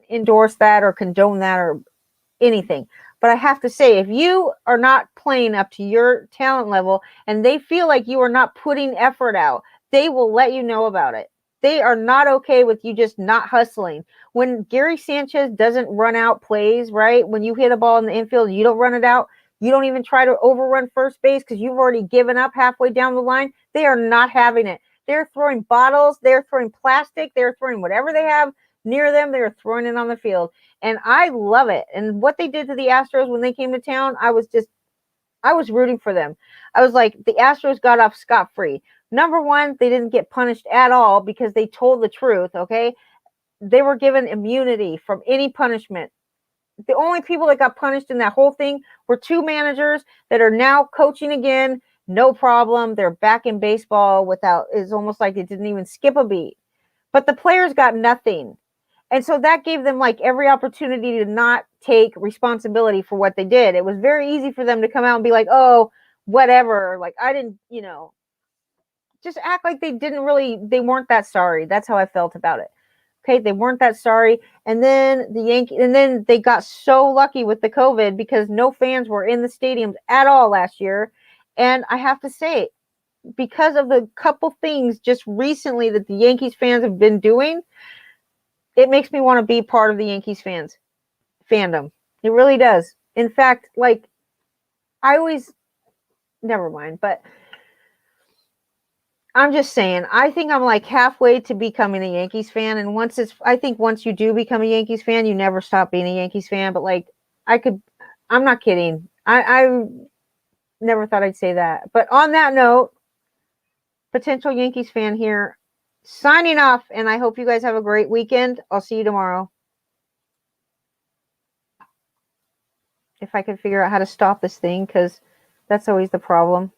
endorse that or condone that or anything. But I have to say, if you are not playing up to your talent level and they feel like you are not putting effort out, they will let you know about it. They are not okay with you just not hustling. When Gary Sanchez doesn't run out plays, right? When you hit a ball in the infield and you don't run it out, you don't even try to overrun first base because you've already given up halfway down the line. They are not having it. They're throwing bottles. They're throwing plastic. They're throwing whatever they have near them. They're throwing it on the field. And I love it. And what they did to the Astros when they came to town, I was rooting for them. I was like, the Astros got off scot-free. Number one, they didn't get punished at all because they told the truth, okay? They were given immunity from any punishment. The only people that got punished in that whole thing were 2 managers that are now coaching again. No problem. They're back in baseball it's almost like it didn't even skip a beat. But the players got nothing. And so that gave them like every opportunity to not take responsibility for what they did. It was very easy for them to come out and be like, oh, whatever. Like, I didn't, just act like they weren't that sorry. That's how I felt about it. Okay, they weren't that sorry. And then they got so lucky with the COVID because no fans were in the stadiums at all last year. And I have to say, because of the couple things just recently that the Yankees fans have been doing, it makes me want to be part of the Yankees fandom. It really does. In fact, like, I always, never mind, but I'm just saying, I think I'm like halfway to becoming a Yankees fan. And I think once you do become a Yankees fan, you never stop being a Yankees fan. But like, I'm not kidding. I never thought I'd say that. But on that note, potential Yankees fan here, signing off. And I hope you guys have a great weekend. I'll see you tomorrow. If I can figure out how to stop this thing, because that's always the problem.